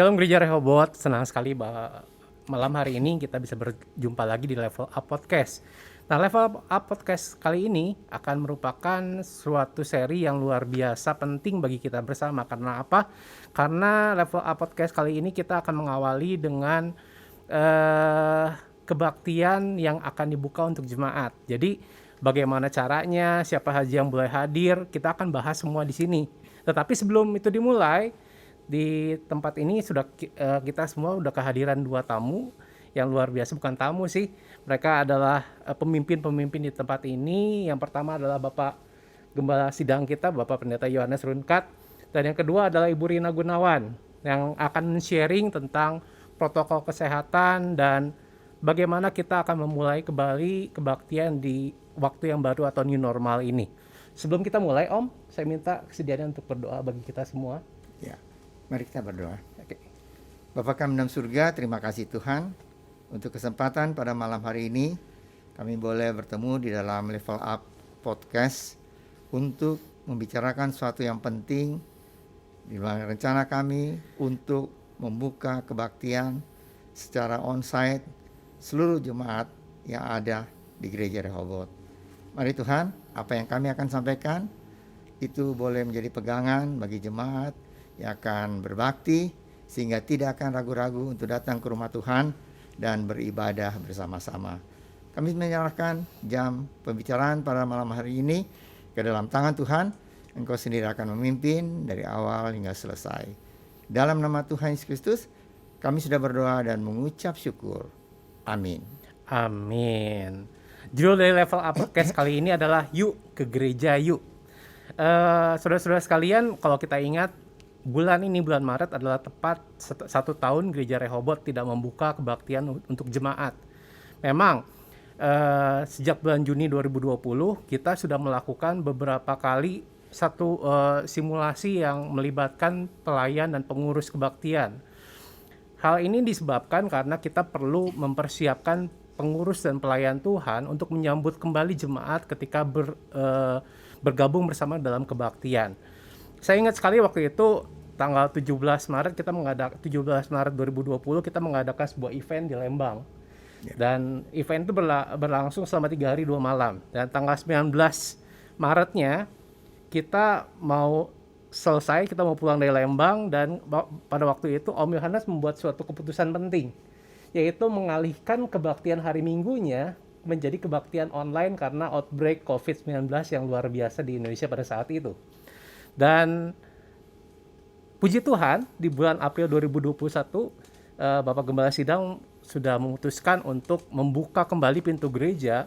Shalom Gereja Rehoboth, senang sekali bahwa malam hari ini kita bisa berjumpa lagi di Level Up Podcast. Nah, Level Up Podcast kali ini akan merupakan suatu seri yang luar biasa penting bagi kita bersama. Karena apa? Karena Level Up Podcast kali ini kita akan mengawali dengan kebaktian yang akan dibuka untuk jemaat. Jadi, bagaimana caranya, siapa saja yang boleh hadir, kita akan bahas semua di sini. Tetapi sebelum itu dimulai, di tempat ini sudah kita semua udah kehadiran 2 tamu yang luar biasa, bukan tamu sih. Mereka adalah pemimpin-pemimpin di tempat ini. Yang pertama adalah Bapak Gembala Sidang kita, Bapak Pendeta Yohanes Runkat. Dan yang kedua adalah Ibu Rina Gunawan yang akan sharing tentang protokol kesehatan dan bagaimana kita akan memulai kembali kebaktian di waktu yang baru atau new normal ini. Sebelum kita mulai, Om, saya minta kesediaan untuk berdoa bagi kita semua. Ya, mari kita berdoa. Oke. Bapa kami dalam surga, terima kasih Tuhan untuk kesempatan pada malam hari ini kami boleh bertemu di dalam Level Up Podcast untuk membicarakan sesuatu yang penting di dalam rencana kami untuk membuka kebaktian secara onsite seluruh jemaat yang ada di Gereja Rehoboth. Mari Tuhan, apa yang kami akan sampaikan itu boleh menjadi pegangan bagi jemaat yang akan berbakti sehingga tidak akan ragu-ragu untuk datang ke rumah Tuhan dan beribadah bersama-sama. Kami menyerahkan jam pembicaraan pada malam hari ini ke dalam tangan Tuhan. Engkau sendiri akan memimpin dari awal hingga selesai. Dalam nama Tuhan Yesus Kristus, kami sudah berdoa dan mengucap syukur. Amin. Amin. Judul dari Level Up Podcast kali ini adalah Yuk ke Gereja Yuk. Saudara-saudara sekalian, kalau kita ingat bulan ini, bulan Maret adalah tepat 1 tahun Gereja Rehoboth tidak membuka kebaktian untuk jemaat. Memang sejak bulan Juni 2020 kita sudah melakukan beberapa kali satu simulasi yang melibatkan pelayan dan pengurus kebaktian. Hal ini disebabkan karena kita perlu mempersiapkan pengurus dan pelayan Tuhan untuk menyambut kembali jemaat ketika bergabung bersama dalam kebaktian. Saya ingat sekali waktu itu tanggal 17 Maret 2020 kita mengadakan sebuah event di Lembang. Dan event itu berlangsung selama 3 hari 2 malam. Dan tanggal 19 Maretnya kita mau selesai, kita mau pulang dari Lembang, dan pada waktu itu Om Yohanes membuat suatu keputusan penting, yaitu mengalihkan kebaktian hari Minggunya menjadi kebaktian online karena outbreak COVID-19 yang luar biasa di Indonesia pada saat itu. Dan puji Tuhan, di bulan April 2021 Bapak Gembala Sidang sudah memutuskan untuk membuka kembali pintu gereja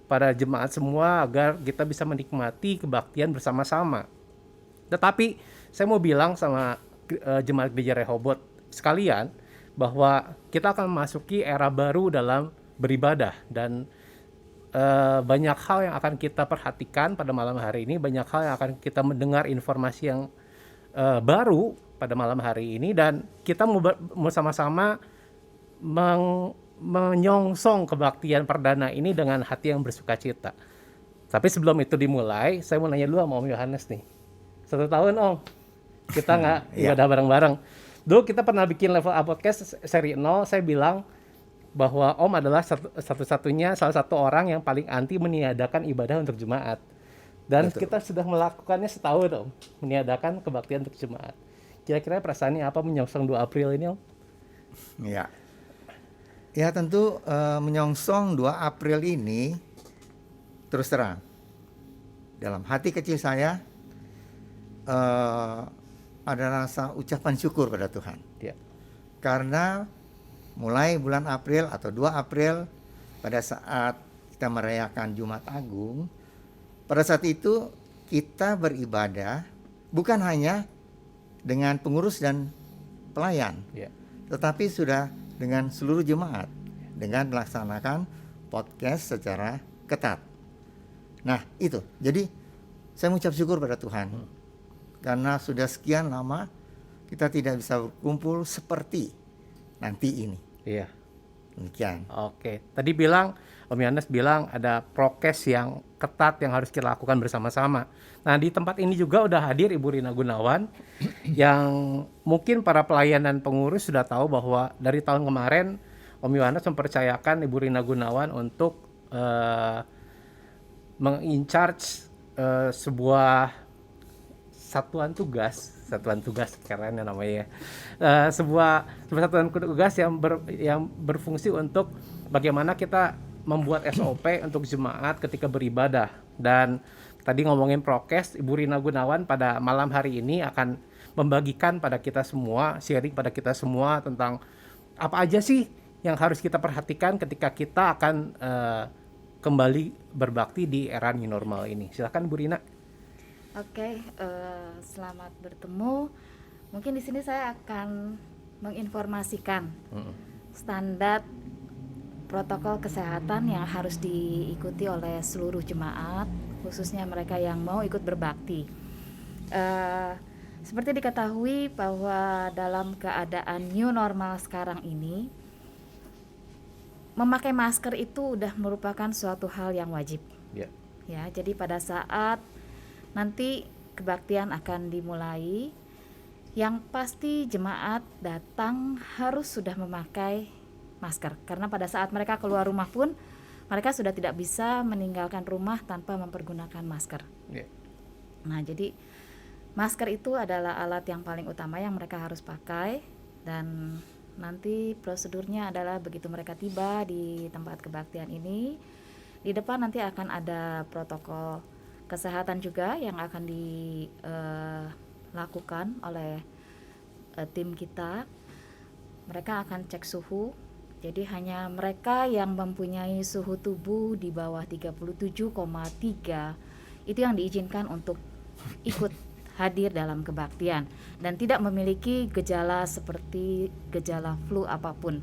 pada jemaat semua agar kita bisa menikmati kebaktian bersama-sama. Tetapi saya mau bilang sama jemaat Gereja Rehoboth sekalian bahwa kita akan memasuki era baru dalam beribadah, dan banyak hal yang akan kita perhatikan pada malam hari ini, banyak hal yang akan kita mendengar informasi yang baru pada malam hari ini, dan kita mau sama-sama menyongsong kebaktian perdana ini dengan hati yang bersuka cita. Tapi sebelum itu dimulai, saya mau nanya dulu sama Om Yohanes nih. 1 tahun Om, kita nggak ibadah bareng-bareng. Dulu kita pernah bikin Level Up Podcast seri 0, saya bilang bahwa Om adalah salah satu orang yang paling anti meniadakan ibadah untuk jemaat. Dan betul, kita sudah melakukannya setahun Om, meniadakan kebaktian untuk jemaat. Kira-kira perasaannya apa menyongsong 2 April ini Om? Ya tentu menyongsong 2 April ini, terus terang dalam hati kecil saya ada rasa ucapan syukur pada Tuhan. Ya. Karena mulai bulan April atau 2 April pada saat kita merayakan Jumat Agung, pada saat itu kita beribadah bukan hanya dengan pengurus dan pelayan, tetapi sudah dengan seluruh jemaat dengan melaksanakan podcast secara ketat. Nah itu, jadi saya mengucap syukur pada Tuhan karena sudah sekian lama kita tidak bisa berkumpul seperti nanti ini. Iya. Demikian. Oke, tadi Om Yohanes bilang ada prokes yang ketat yang harus kita lakukan bersama-sama. Nah, di tempat ini juga udah hadir Ibu Rina Gunawan yang mungkin para pelayan dan pengurus sudah tahu bahwa dari tahun kemarin Om Yohanes mempercayakan Ibu Rina Gunawan untuk meng-in-charge sebuah satuan tugas keren ya namanya. Sebuah satuan tugas yang berfungsi untuk bagaimana kita membuat SOP untuk jemaat ketika beribadah. Dan tadi ngomongin prokes, Ibu Rina Gunawan pada malam hari ini akan membagikan pada kita semua, sharing pada kita semua tentang apa aja sih yang harus kita perhatikan ketika kita akan kembali berbakti di era new normal ini. Silakan Bu Rina. Oke, selamat bertemu. Mungkin di sini saya akan menginformasikan standar protokol kesehatan yang harus diikuti oleh seluruh jemaat, khususnya mereka yang mau ikut berbakti. Seperti diketahui bahwa dalam keadaan new normal sekarang ini, memakai masker itu udah merupakan suatu hal yang wajib. Ya, jadi pada saat nanti kebaktian akan dimulai, yang pasti jemaat datang harus sudah memakai masker, karena pada saat mereka keluar rumah pun mereka sudah tidak bisa meninggalkan rumah tanpa mempergunakan masker. Nah, jadi masker itu adalah alat yang paling utama yang mereka harus pakai, dan nanti prosedurnya adalah begitu mereka tiba di tempat kebaktian ini, di depan nanti akan ada protokol kesehatan juga yang akan dilakukan oleh tim kita. Mereka akan cek suhu. Jadi hanya mereka yang mempunyai suhu tubuh di bawah 37,3 itu yang diizinkan untuk ikut hadir dalam kebaktian dan tidak memiliki gejala seperti gejala flu apapun.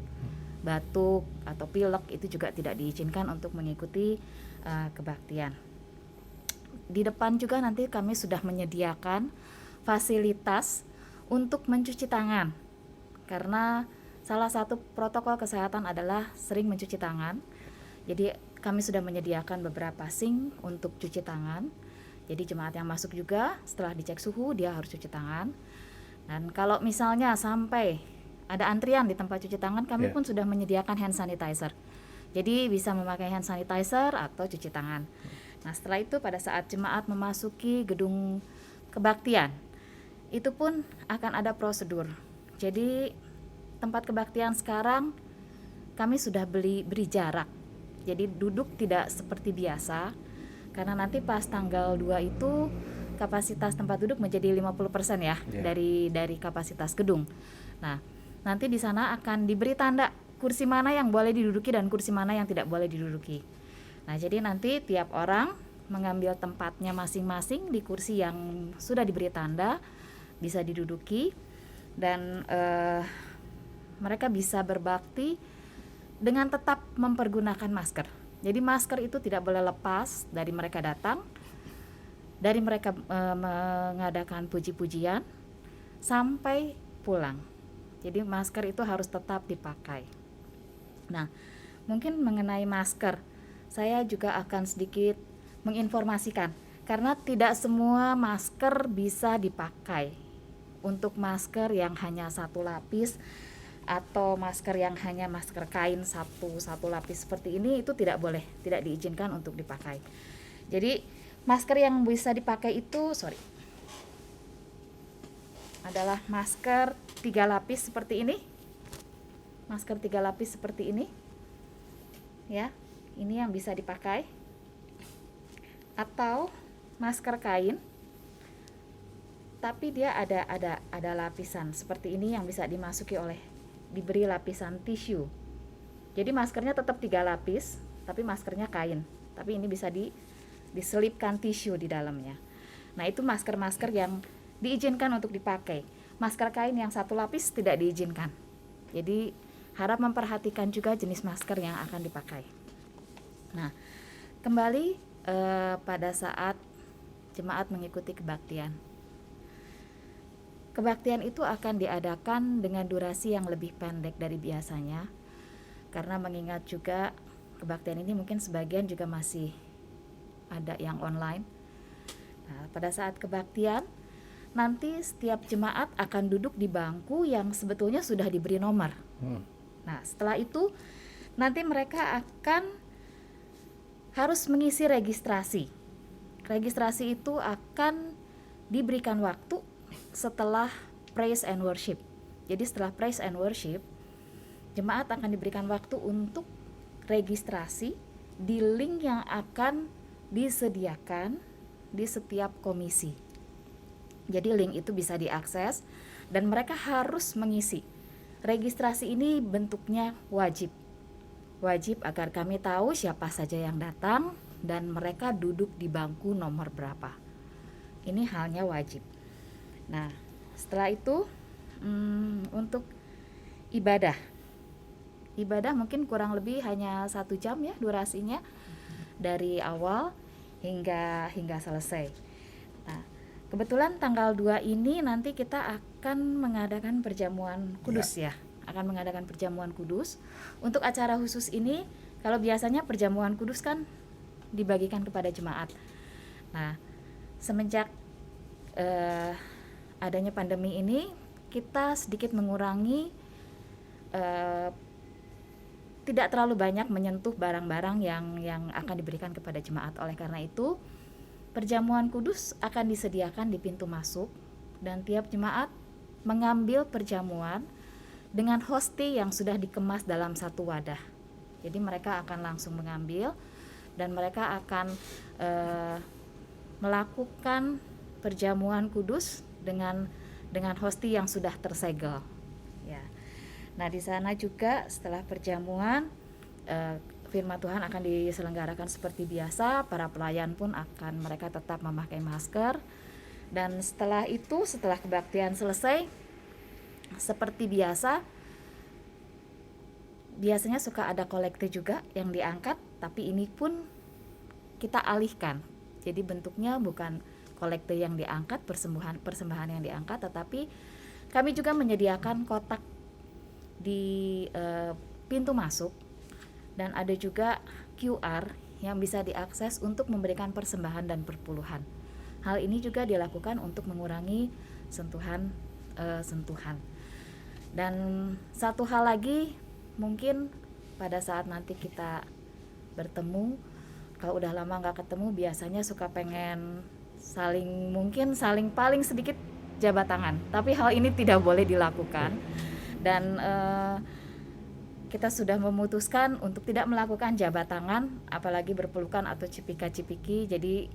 Batuk atau pilek itu juga tidak diizinkan untuk mengikuti kebaktian. Di depan juga nanti kami sudah menyediakan fasilitas untuk mencuci tangan, karena salah satu protokol kesehatan adalah sering mencuci tangan. Jadi kami sudah menyediakan beberapa sink untuk cuci tangan. Jadi jemaat yang masuk juga setelah dicek suhu dia harus cuci tangan. Dan kalau misalnya sampai ada antrian di tempat cuci tangan, kami pun sudah menyediakan hand sanitizer. Jadi bisa memakai hand sanitizer atau cuci tangan. Nah, setelah itu pada saat jemaat memasuki gedung kebaktian, itu pun akan ada prosedur. Jadi tempat kebaktian sekarang kami sudah beri jarak. Jadi duduk tidak seperti biasa, karena nanti pas tanggal 2 itu kapasitas tempat duduk menjadi 50% ya, dari kapasitas gedung. Nah, nanti di sana akan diberi tanda kursi mana yang boleh diduduki dan kursi mana yang tidak boleh diduduki. Nah, jadi nanti tiap orang mengambil tempatnya masing-masing di kursi yang sudah diberi tanda, bisa diduduki, dan mereka bisa berbakti dengan tetap mempergunakan masker. Jadi masker itu tidak boleh lepas dari mereka datang, dari mereka mengadakan puji-pujian sampai pulang. Jadi masker itu harus tetap dipakai. Nah, mungkin mengenai masker, saya juga akan sedikit menginformasikan, karena tidak semua masker bisa dipakai. Untuk masker yang hanya satu lapis atau masker yang hanya masker kain satu lapis seperti ini, itu tidak boleh, tidak diizinkan untuk dipakai. Jadi masker yang bisa dipakai itu adalah masker 3 lapis seperti ini. Masker 3 lapis seperti ini. Ya, ini yang bisa dipakai. Atau masker kain, tapi dia ada lapisan seperti ini yang bisa diberi lapisan tisu. Jadi maskernya tetap 3 lapis, tapi maskernya kain. Tapi ini bisa diselipkan tisu di dalamnya. Nah, itu masker-masker yang diizinkan untuk dipakai. Masker kain yang 1 lapis tidak diizinkan. Jadi harap memperhatikan juga jenis masker yang akan dipakai. Nah, kembali pada saat jemaat mengikuti kebaktian. Kebaktian itu akan diadakan dengan durasi yang lebih pendek dari biasanya, karena mengingat juga kebaktian ini mungkin sebagian juga masih ada yang online. Nah, pada saat kebaktian nanti setiap jemaat akan duduk di bangku yang sebetulnya sudah diberi nomor. Nah, setelah itu nanti mereka akan harus mengisi registrasi. Registrasi itu akan diberikan waktu setelah praise and worship. Jadi setelah praise and worship, jemaat akan diberikan waktu untuk registrasi di link yang akan disediakan di setiap komisi. Jadi link itu bisa diakses dan mereka harus mengisi. Registrasi ini bentuknya wajib. Wajib agar kami tahu siapa saja yang datang dan mereka duduk di bangku nomor berapa. Ini halnya wajib. Nah, setelah itu untuk ibadah. Ibadah mungkin kurang lebih hanya 1 jam ya durasinya dari awal hingga selesai. Nah, kebetulan tanggal 2 ini nanti kita akan mengadakan perjamuan kudus ya. Akan mengadakan perjamuan kudus. Untuk acara khusus ini, kalau biasanya perjamuan kudus kan dibagikan kepada jemaat. Nah, semenjak adanya pandemi ini, kita sedikit mengurangi tidak terlalu banyak menyentuh barang-barang yang akan diberikan kepada jemaat. Oleh karena itu, perjamuan kudus akan disediakan di pintu masuk dan tiap jemaat mengambil perjamuan dengan hosti yang sudah dikemas dalam satu wadah. Jadi mereka akan langsung mengambil dan mereka akan melakukan perjamuan kudus dengan hosti yang sudah tersegel. Ya. Nah, di sana juga setelah perjamuan firman Tuhan akan diselenggarakan seperti biasa. Para pelayan pun mereka tetap memakai masker. Dan setelah itu, setelah kebaktian selesai, seperti biasa, biasanya suka ada kolekte juga yang diangkat, tapi ini pun kita alihkan. Jadi bentuknya bukan kolekte yang diangkat, persembahan yang diangkat, tetapi kami juga menyediakan kotak di pintu masuk dan ada juga QR yang bisa diakses untuk memberikan persembahan dan perpuluhan. Hal ini juga dilakukan untuk mengurangi sentuhan. Dan satu hal lagi, mungkin pada saat nanti kita bertemu, kalau udah lama nggak ketemu, biasanya suka pengen saling paling sedikit jabat tangan. Tapi hal ini tidak boleh dilakukan. Dan kita sudah memutuskan untuk tidak melakukan jabat tangan, apalagi berpelukan atau cipika-cipiki. Jadi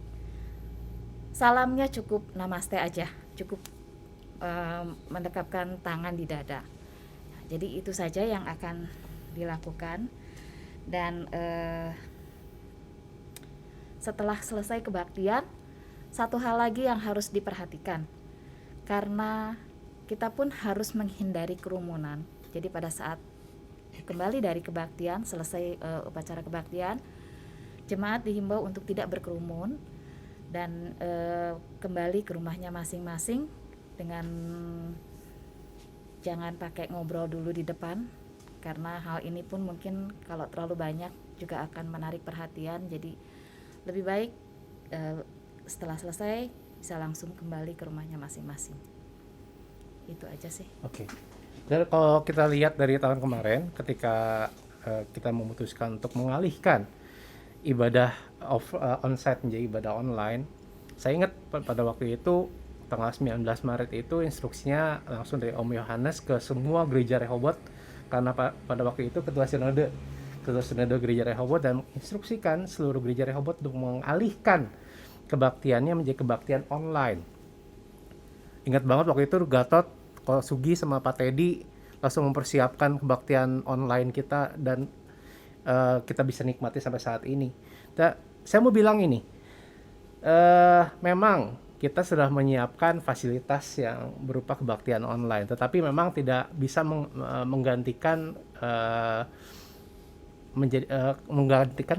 salamnya cukup namaste aja, cukup mendekapkan tangan di dada. Jadi itu saja yang akan dilakukan. Dan setelah selesai kebaktian, satu hal lagi yang harus diperhatikan, karena kita pun harus menghindari kerumunan. Jadi pada saat kembali dari kebaktian, selesai upacara kebaktian, jemaat dihimbau untuk tidak berkerumun dan kembali ke rumahnya masing-masing dengan jangan pakai ngobrol dulu di depan, karena hal ini pun mungkin kalau terlalu banyak juga akan menarik perhatian. Jadi lebih baik setelah selesai bisa langsung kembali ke rumahnya masing-masing. Itu aja sih. Oke. Dan kalau kita lihat dari tahun kemarin, ketika kita memutuskan untuk mengalihkan ibadah onsite menjadi ibadah online, saya ingat pada waktu itu tanggal 19 Maret itu instruksinya langsung dari Om Yohanes ke semua gereja Rehoboth, karena pada waktu itu ketua sinode gereja Rehoboth dan menginstruksikan seluruh gereja Rehoboth untuk mengalihkan kebaktiannya menjadi kebaktian online. Ingat banget waktu itu Gatot, Sugi sama Pak Teddy langsung mempersiapkan kebaktian online kita dan kita bisa nikmati sampai saat ini. Saya mau bilang ini, memang kita sudah menyiapkan fasilitas yang berupa kebaktian online, tetapi memang tidak bisa menggantikan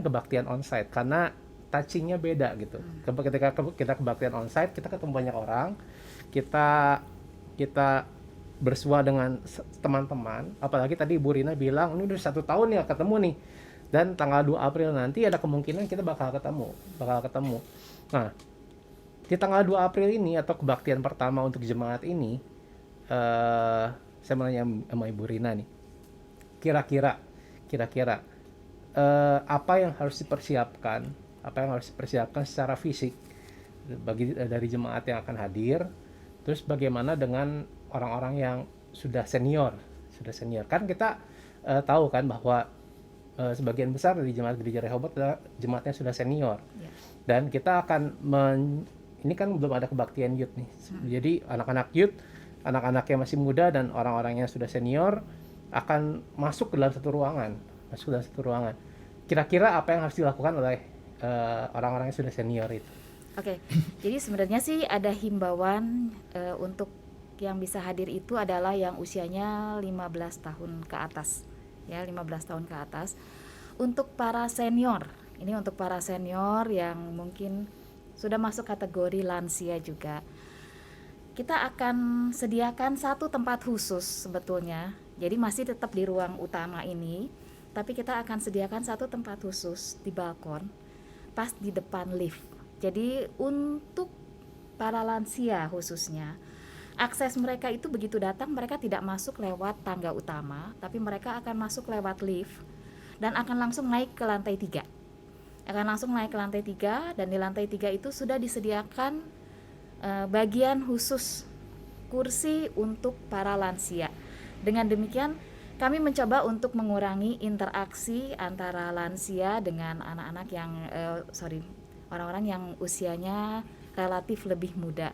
kebaktian onsite karena touchingnya beda gitu. Ketika kita kebaktian onsite, kita ketemu banyak orang, kita bersua dengan teman-teman, apalagi tadi Bu Rina bilang ini udah 1 tahun ya ketemu nih, dan tanggal 2 April nanti ada kemungkinan kita bakal ketemu. Nah, di tanggal 2 April ini atau kebaktian pertama untuk jemaat ini, saya mau nanya sama Ibu Rina nih, kira-kira apa yang harus dipersiapkan secara fisik dari jemaat yang akan hadir, terus bagaimana dengan orang-orang yang sudah senior kan kita tahu kan bahwa sebagian besar dari jemaat gereja Rehoboth adalah jemaatnya sudah senior. Ya. Dan kita akan ini kan belum ada kebaktian youth nih. Jadi anak-anak youth, anak-anak yang masih muda dan orang-orang yang sudah senior akan masuk ke dalam satu ruangan. Kira-kira apa yang harus dilakukan oleh orang-orang yang sudah senior itu? Oke, jadi sebenarnya sih ada himbauan untuk yang bisa hadir itu adalah yang usianya 15 tahun ke atas. Ya, 15 tahun ke atas. Untuk para senior, ini untuk para senior yang mungkin sudah masuk kategori lansia juga. Kita akan sediakan satu tempat khusus sebetulnya. Jadi masih tetap di ruang utama ini, tapi kita akan sediakan satu tempat khusus di balkon pas di depan lift. Jadi untuk para lansia khususnya, akses mereka itu begitu datang mereka tidak masuk lewat tangga utama, tapi mereka akan masuk lewat lift dan akan langsung naik ke lantai 3. Dan di lantai 3 itu sudah disediakan bagian khusus kursi untuk para lansia. Dengan demikian kami mencoba untuk mengurangi interaksi antara lansia dengan anak-anak yang orang-orang yang usianya relatif lebih muda.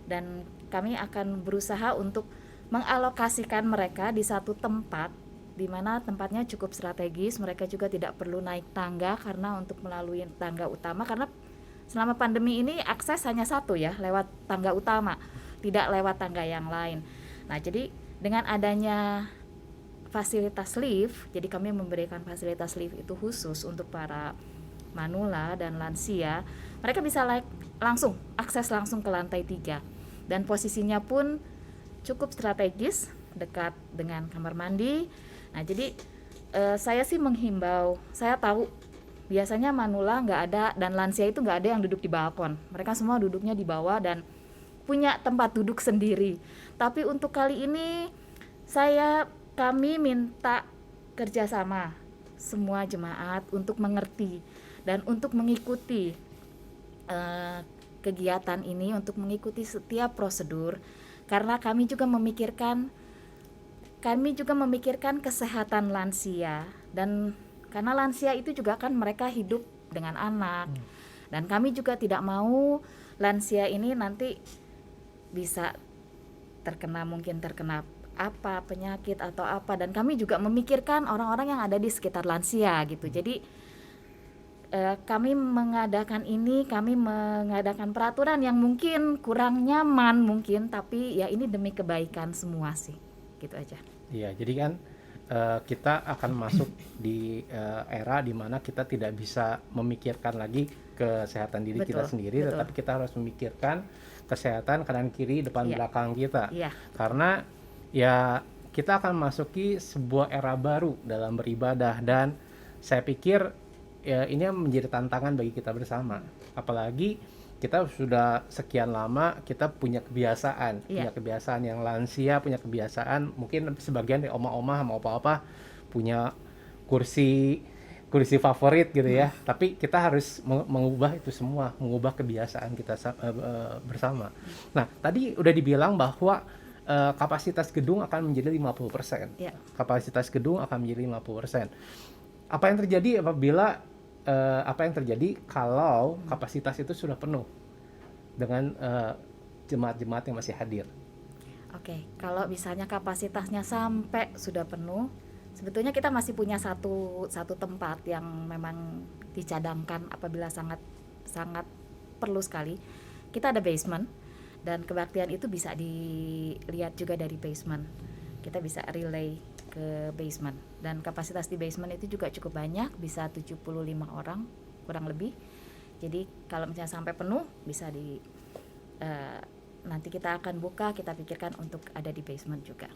Dan kami akan berusaha untuk mengalokasikan mereka di satu tempat di mana tempatnya cukup strategis. Mereka juga tidak perlu naik tangga karena untuk melalui tangga utama, karena selama pandemi ini akses hanya satu ya, lewat tangga utama, tidak lewat tangga yang lain. Nah, jadi dengan adanya fasilitas lift, jadi kami memberikan fasilitas lift itu khusus untuk para manula dan lansia. Mereka bisa akses langsung ke lantai 3. Dan posisinya pun cukup strategis, dekat dengan kamar mandi. Nah, jadi saya sih menghimbau, saya tahu biasanya manula nggak ada dan lansia itu nggak ada yang duduk di balkon. Mereka semua duduknya di bawah dan punya tempat duduk sendiri. Tapi untuk kali ini kami minta kerjasama semua jemaat untuk mengerti dan untuk mengikuti kegiatan ini, untuk mengikuti setiap prosedur, karena kami juga memikirkan kesehatan lansia, dan karena lansia itu juga kan mereka hidup dengan anak, dan kami juga tidak mau lansia ini nanti bisa terkena apa penyakit atau apa, dan kami juga memikirkan orang-orang yang ada di sekitar lansia gitu. Jadi kami mengadakan peraturan yang mungkin kurang nyaman mungkin, tapi ya ini demi kebaikan semua sih, gitu aja. Iya, jadi kan kita akan masuk di era di mana kita tidak bisa memikirkan lagi kesehatan diri kita sendiri, tetapi kita harus memikirkan kesehatan kanan kiri depan belakang kita. Karena ya kita akan masuki sebuah era baru dalam beribadah, dan saya pikir ya ini menjadi tantangan bagi kita bersama. Apalagi kita sudah sekian lama kita punya kebiasaan yang lansia punya kebiasaan, mungkin sebagian dari oma-oma sama opa-opa punya kursi favorit gitu ya. Tapi kita harus mengubah itu semua, mengubah kebiasaan kita bersama. Nah, tadi udah dibilang bahwa kapasitas gedung akan menjadi 50%. Kapasitas gedung akan menjadi 50%. Apa yang terjadi kalau kapasitas itu sudah penuh dengan jemaat-jemaat yang masih hadir? Oke, kalau misalnya kapasitasnya sampai sudah penuh, sebetulnya kita masih punya satu tempat yang memang dicadangkan apabila sangat perlu sekali. Kita ada basement, dan kebaktian itu bisa dilihat juga dari basement. Kita bisa relay ke basement, dan kapasitas di basement itu juga cukup banyak, bisa 75 orang kurang lebih. Jadi kalau misalnya sampai penuh bisa nanti kita akan buka, kita pikirkan untuk ada di basement juga.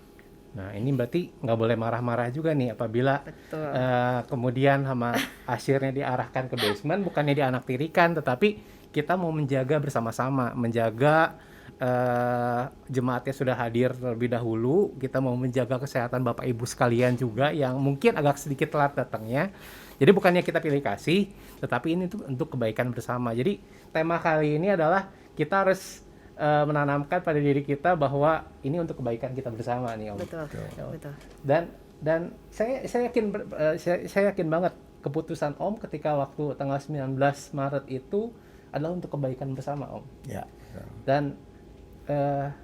Nah, ini berarti nggak boleh marah-marah juga nih apabila Betul. kemudian sama asyirnya diarahkan ke basement, bukannya dianaktirikan, tetapi kita mau menjaga bersama-sama, menjaga jemaatnya sudah hadir terlebih dahulu, kita mau menjaga kesehatan Bapak Ibu sekalian juga yang mungkin agak sedikit telat datangnya. Jadi bukannya kita pilih kasih, tetapi ini tuh untuk kebaikan bersama. Jadi tema kali ini adalah kita harus menanamkan pada diri kita bahwa ini untuk kebaikan kita bersama nih, Om. Betul. Betul. Dan saya yakin banget keputusan Om ketika waktu tanggal 19 Maret itu adalah untuk kebaikan bersama, Om. Ya. Dan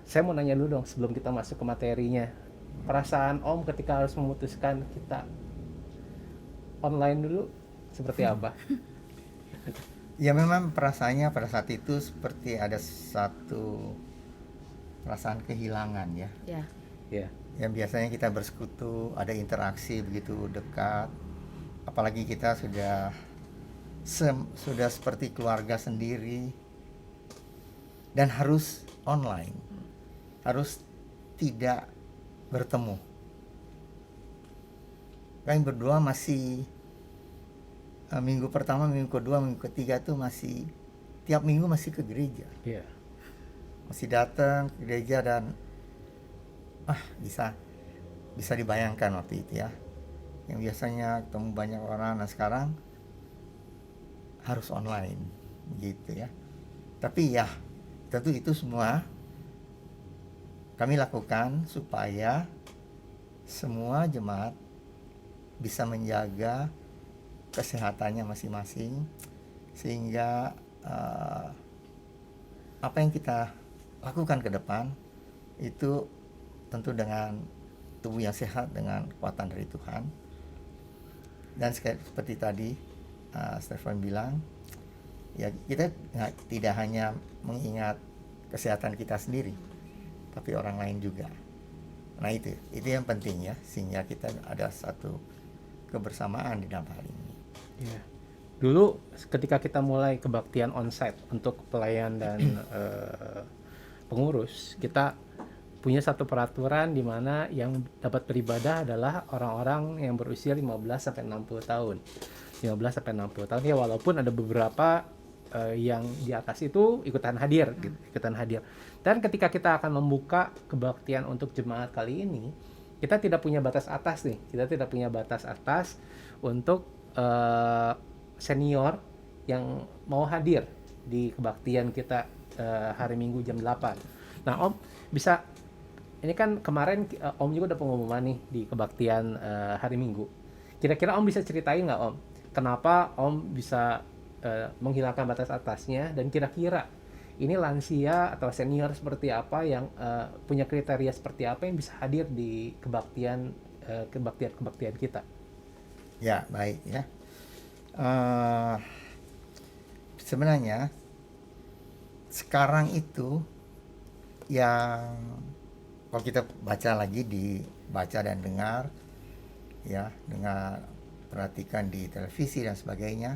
saya mau nanya dulu dong sebelum kita masuk ke materinya. Perasaan Om ketika harus memutuskan kita online dulu seperti apa? Ya memang perasaannya pada saat itu seperti ada satu perasaan kehilangan ya. Ya. Ya. Yang biasanya kita bersekutu, ada interaksi begitu dekat. Apalagi kita sudah seperti keluarga sendiri dan harus online. Harus tidak bertemu. Kami berdua masih minggu pertama, minggu kedua, minggu ketiga tuh masih tiap minggu masih ke gereja. Iya. Masih datang ke gereja dan bisa dibayangkan waktu itu ya. Yang biasanya ketemu banyak orang, nah sekarang harus online gitu ya. Tapi ya tentu itu semua kami lakukan supaya semua jemaat bisa menjaga kesehatannya masing-masing, sehingga apa yang kita lakukan ke depan itu tentu dengan tubuh yang sehat, dengan kekuatan dari Tuhan. Dan seperti tadi Stefan bilang, ya kita tidak hanya mengingat kesehatan kita sendiri, tapi orang lain juga. Nah itu yang penting ya, sehingga kita ada satu kebersamaan di dalam hal ini. Ya. Dulu ketika kita mulai kebaktian onsite untuk pelayan dan pengurus, kita punya satu peraturan di mana yang dapat beribadah adalah orang-orang yang berusia 15 sampai 60 tahun. 15 sampai 60 tahun ya, walaupun ada beberapa yang di atas itu ikutan hadir. Dan ketika kita akan membuka kebaktian untuk jemaat kali ini, kita tidak punya batas atas nih. Kita tidak punya batas atas untuk senior yang mau hadir di kebaktian kita hari Minggu jam 8. Nah, Om bisa, ini kan kemarin Om juga udah pengumuman nih di kebaktian hari Minggu. Kira-kira Om bisa ceritain nggak, Om, kenapa Om bisa menghilangkan batas atasnya, dan kira-kira ini lansia atau senior seperti apa yang punya kriteria seperti apa yang bisa hadir di kebaktian kita? Ya, baik ya. Sebenarnya sekarang itu yang kalau kita baca lagi, dibaca dan dengar ya, perhatikan di televisi dan sebagainya,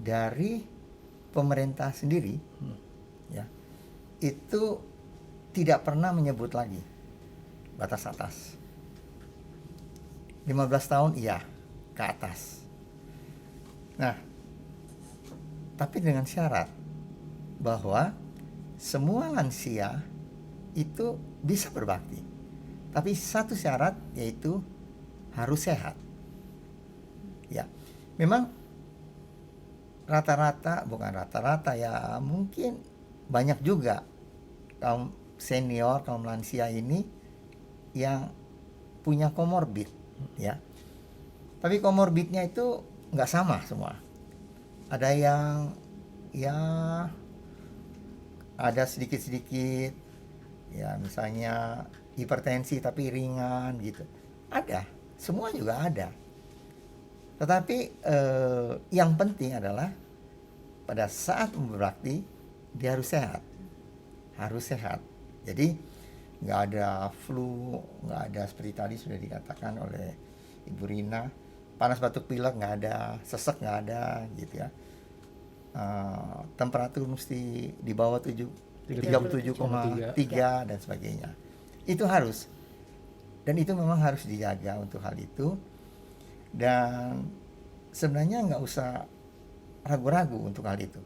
dari pemerintah sendiri ya, itu tidak pernah menyebut lagi batas atas. 15 tahun iya, ke atas. Nah, tapi dengan syarat bahwa semua lansia itu bisa berbakti. Tapi satu syarat, yaitu harus sehat. Ya, memang bukan rata-rata ya, mungkin banyak juga kaum senior, kaum lansia ini yang punya komorbid ya. Tapi komorbidnya itu nggak sama semua. Ada yang ya ada sedikit-sedikit ya, misalnya hipertensi tapi ringan gitu. Ada, semua juga ada. Tetapi yang penting adalah pada saat berbakti dia harus sehat. Jadi nggak ada flu, nggak ada seperti tadi sudah dikatakan oleh Ibu Rina, panas batuk pilek nggak ada, sesek nggak ada gitu ya. Temperatur mesti di bawah 37,3 dan sebagainya. Itu harus. Dan itu memang harus dijaga untuk hal itu. Dan sebenarnya nggak usah ragu-ragu untuk hal itu.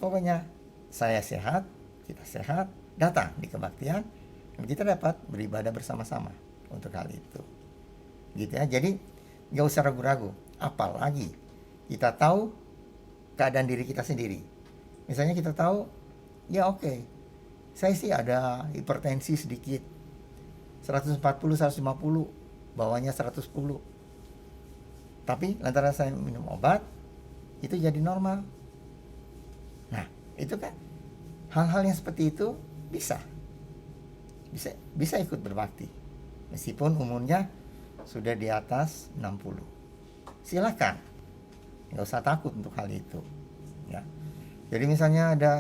Pokoknya saya sehat, kita sehat, datang di kebaktian, dan kita dapat beribadah bersama-sama untuk hal itu. Gitu ya. Jadi nggak usah ragu-ragu. Apalagi kita tahu keadaan diri kita sendiri. Misalnya kita tahu, ya oke, saya sih ada hipertensi sedikit, 140, 150, bawahnya 110. Tapi lantaran saya minum obat, itu jadi normal. Nah, itu kan hal-hal yang seperti itu bisa ikut berbakti. Meskipun umurnya sudah di atas 60. Silakan. Nggak usah takut untuk hal itu. Ya. Jadi misalnya ada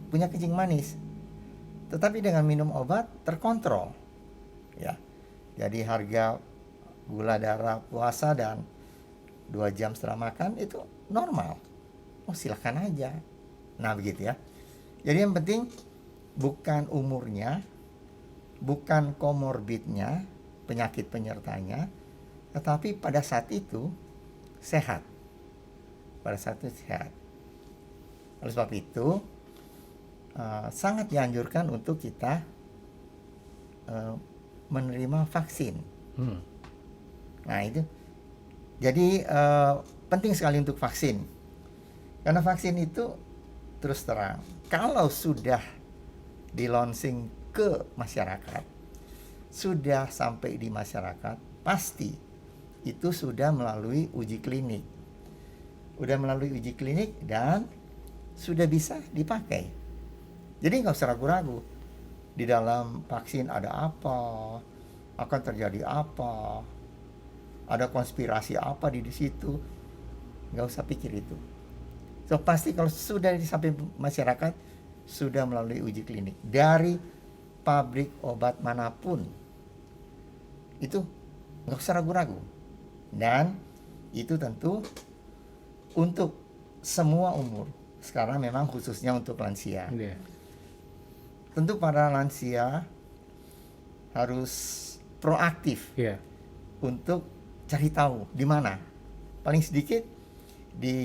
punya kencing manis, tetapi dengan minum obat terkontrol. Ya. Jadi harga gula darah puasa dan 2 jam setelah makan itu normal. Oh, silakan aja. Nah, begitu ya. Jadi yang penting bukan umurnya, bukan komorbidnya, penyakit penyertanya, tetapi pada saat itu sehat. Pada saat itu sehat. Oleh sebab itu sangat dianjurkan untuk kita menerima vaksin. Nah itu, jadi penting sekali untuk vaksin. Karena vaksin itu terus terang, kalau sudah di launching ke masyarakat, sudah sampai di masyarakat, pasti itu sudah melalui uji klinik. Udah melalui uji klinik dan sudah bisa dipakai. Jadi nggak usah ragu-ragu. Di dalam vaksin ada apa, akan terjadi apa, ada konspirasi apa di situ. Nggak usah pikir itu. So pasti kalau sudah sampai masyarakat, sudah melalui uji klinik dari pabrik obat manapun, itu nggak usah ragu-ragu. Dan itu tentu untuk semua umur. Sekarang memang khususnya untuk lansia. Yeah. Tentu para lansia harus proaktif untuk cari tahu di mana. Paling sedikit di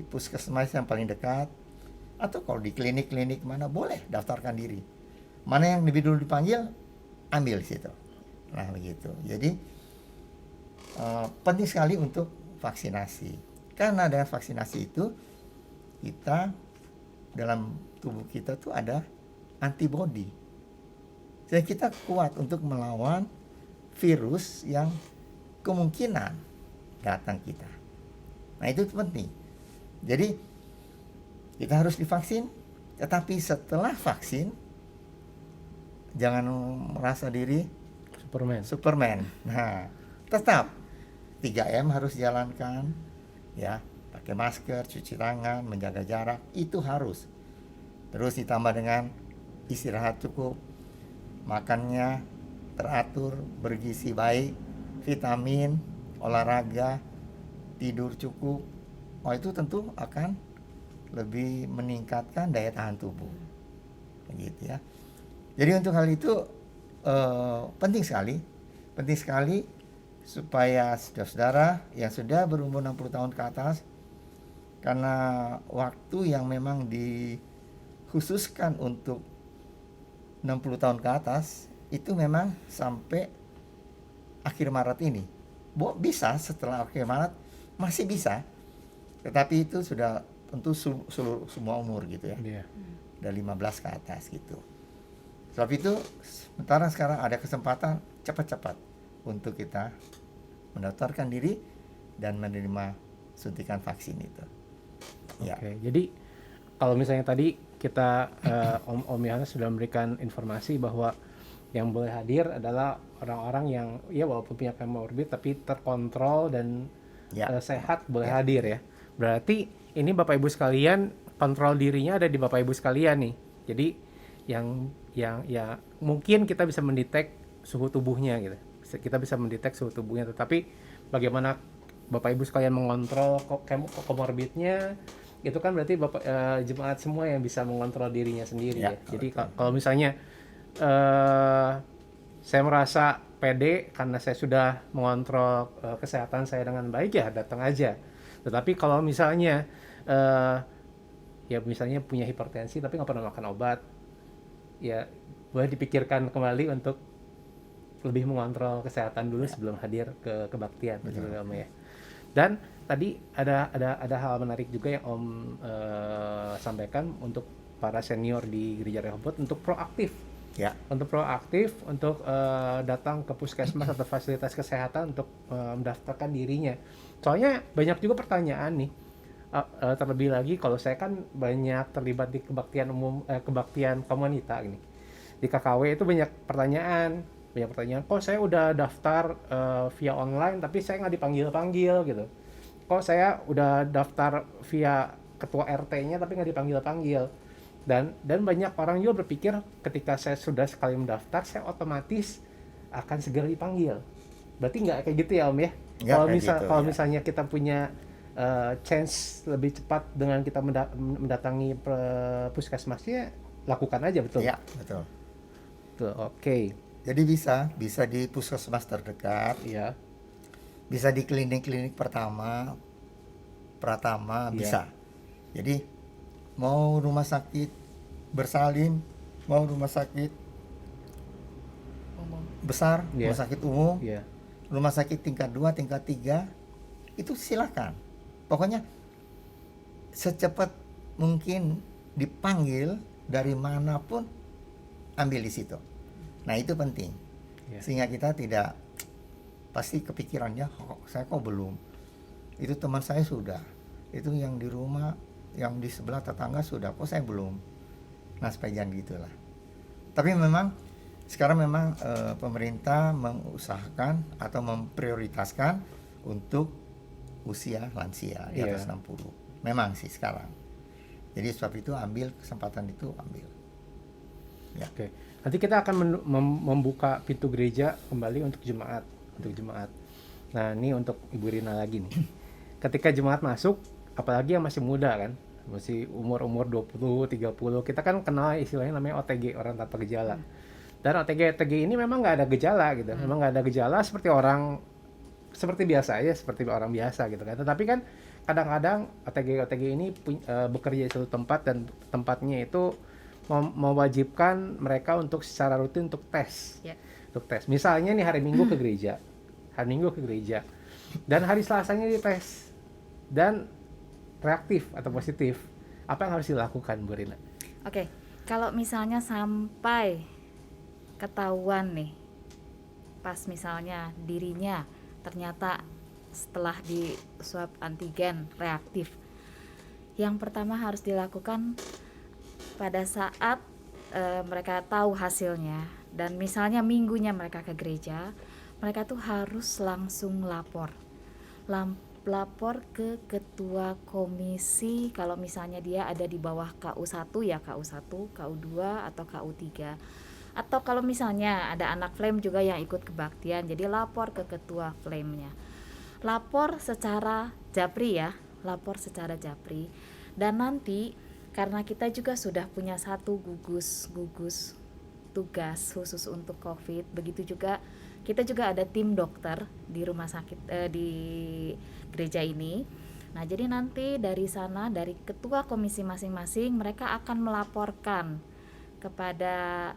puskesmas yang paling dekat, atau kalau di klinik-klinik mana boleh daftarkan diri. Mana yang lebih dulu dipanggil, ambil situ. Nah begitu. Jadi penting sekali untuk vaksinasi. Karena dengan vaksinasi itu kita dalam tubuh kita tuh ada antibodi. Jadi kita kuat untuk melawan virus yang kemungkinan datang kita. Nah itu penting. Jadi kita harus divaksin, tetapi setelah vaksin jangan merasa diri Superman. Nah, tetap 3M harus jalankan, ya, pakai masker, cuci tangan, menjaga jarak, itu harus. Terus ditambah dengan istirahat cukup, makannya teratur, bergizi baik, vitamin, olahraga, tidur cukup. Oh itu tentu akan lebih meningkatkan daya tahan tubuh, begitu ya. Jadi untuk hal itu penting sekali supaya saudara-saudara yang sudah berumur 60 tahun ke atas, karena waktu yang memang dikhususkan untuk 60 tahun ke atas itu memang sampai akhir Maret ini. Bisa setelah akhir Maret masih bisa, tetapi itu sudah tentu seluruh semua umur gitu ya. Dari 15 ke atas gitu. Sebab itu sementara sekarang ada kesempatan cepat-cepat untuk kita mendaftarkan diri dan menerima suntikan vaksin itu. Oke, jadi kalau misalnya tadi kita Om Yohanes sudah memberikan informasi bahwa yang boleh hadir adalah orang-orang yang ya walaupun punya comorbid tapi terkontrol dan sehat boleh hadir ya. Berarti ini Bapak Ibu sekalian, kontrol dirinya ada di Bapak Ibu sekalian nih. Jadi yang ya mungkin kita bisa mendetek suhu tubuhnya gitu. Kita bisa mendetek suhu tubuhnya, tetapi bagaimana Bapak Ibu sekalian mengontrol komorbidnya itu kan berarti Bapak jemaat semua yang bisa mengontrol dirinya sendiri Ya, ya. Jadi kalau misalnya saya merasa pede karena saya sudah mengontrol kesehatan saya dengan baik, ya datang aja. Tetapi kalau misalnya ya misalnya punya hipertensi tapi nggak pernah makan obat, ya boleh dipikirkan kembali untuk lebih mengontrol kesehatan dulu sebelum hadir ke kebaktian, gitu Om ya. Dan tadi ada hal menarik juga yang Om sampaikan untuk para senior di Gereja Rehoboth untuk proaktif. Ya. Untuk proaktif, untuk datang ke puskesmas atau fasilitas kesehatan untuk mendaftarkan dirinya. Soalnya banyak juga pertanyaan nih. Terlebih lagi kalau saya kan banyak terlibat di kebaktian umum, kebaktian komunitas ini. Di KKW itu banyak pertanyaan, kok saya udah daftar via online tapi saya nggak dipanggil-panggil gitu. Kok saya udah daftar via ketua RT-nya tapi nggak dipanggil-panggil. Dan banyak orang juga berpikir ketika saya sudah sekali mendaftar saya otomatis akan segera dipanggil. Berarti nggak kayak gitu ya Om ya? Kalau misalnya kita punya chance lebih cepat dengan kita mendatangi puskesmasnya, lakukan aja, betul? Ya, betul. Tuh, oke. Jadi bisa di puskesmas terdekat, Iya. bisa di klinik-klinik Pratama bisa. Jadi mau rumah sakit bersalin, mau rumah sakit Umum. besar, rumah sakit umum, Iya. rumah sakit tingkat 2, tingkat 3, itu silakan. Pokoknya secepat mungkin dipanggil dari manapun, ambil di situ. Nah itu penting, sehingga kita tidak pasti kepikirannya, saya kok belum, itu teman saya sudah, itu yang di rumah, yang di sebelah tetangga sudah, kok saya belum. Nah supaya jangan gitulah. Tapi memang sekarang memang pemerintah mengusahakan atau memprioritaskan untuk usia lansia di atas 60. Memang sih sekarang. Jadi sebab itu ambil kesempatan itu, ambil. Ya. Oke. Nanti kita akan membuka pintu gereja kembali untuk jemaat. Nah, ini untuk Ibu Rina lagi nih. Ketika jemaat masuk, apalagi yang masih muda kan, masih umur 20, 30, kita kan kenal istilahnya namanya OTG, orang tanpa gejala. Dan OTG ini memang nggak ada gejala gitu. Memang nggak ada gejala seperti biasa aja, seperti orang biasa gitu kan. Tetapi kan kadang-kadang OTG ini bekerja di satu tempat dan tempatnya itu mewajibkan mereka untuk secara rutin untuk tes. Untuk tes. Misalnya nih hari Minggu ke gereja. Dan hari Selasanya dites. Dan reaktif atau positif. Apa yang harus dilakukan, Bu Rina? Oke, kalau misalnya sampai ketahuan nih, pas misalnya dirinya ternyata setelah di swab antigen reaktif, yang pertama harus dilakukan pada saat mereka tahu hasilnya dan misalnya minggunya mereka ke gereja, mereka tuh harus langsung lapor ke ketua komisi. Kalau misalnya dia ada di bawah KU1 ya KU1, KU2 atau KU3. Atau kalau misalnya ada anak flame juga yang ikut kebaktian, jadi lapor ke ketua flame-nya. Lapor secara japri ya, Dan nanti karena kita juga sudah punya satu gugus tugas khusus untuk COVID, begitu juga kita juga ada tim dokter di rumah sakit di gereja ini. Nah, jadi nanti dari sana, dari ketua komisi masing-masing, mereka akan melaporkan kepada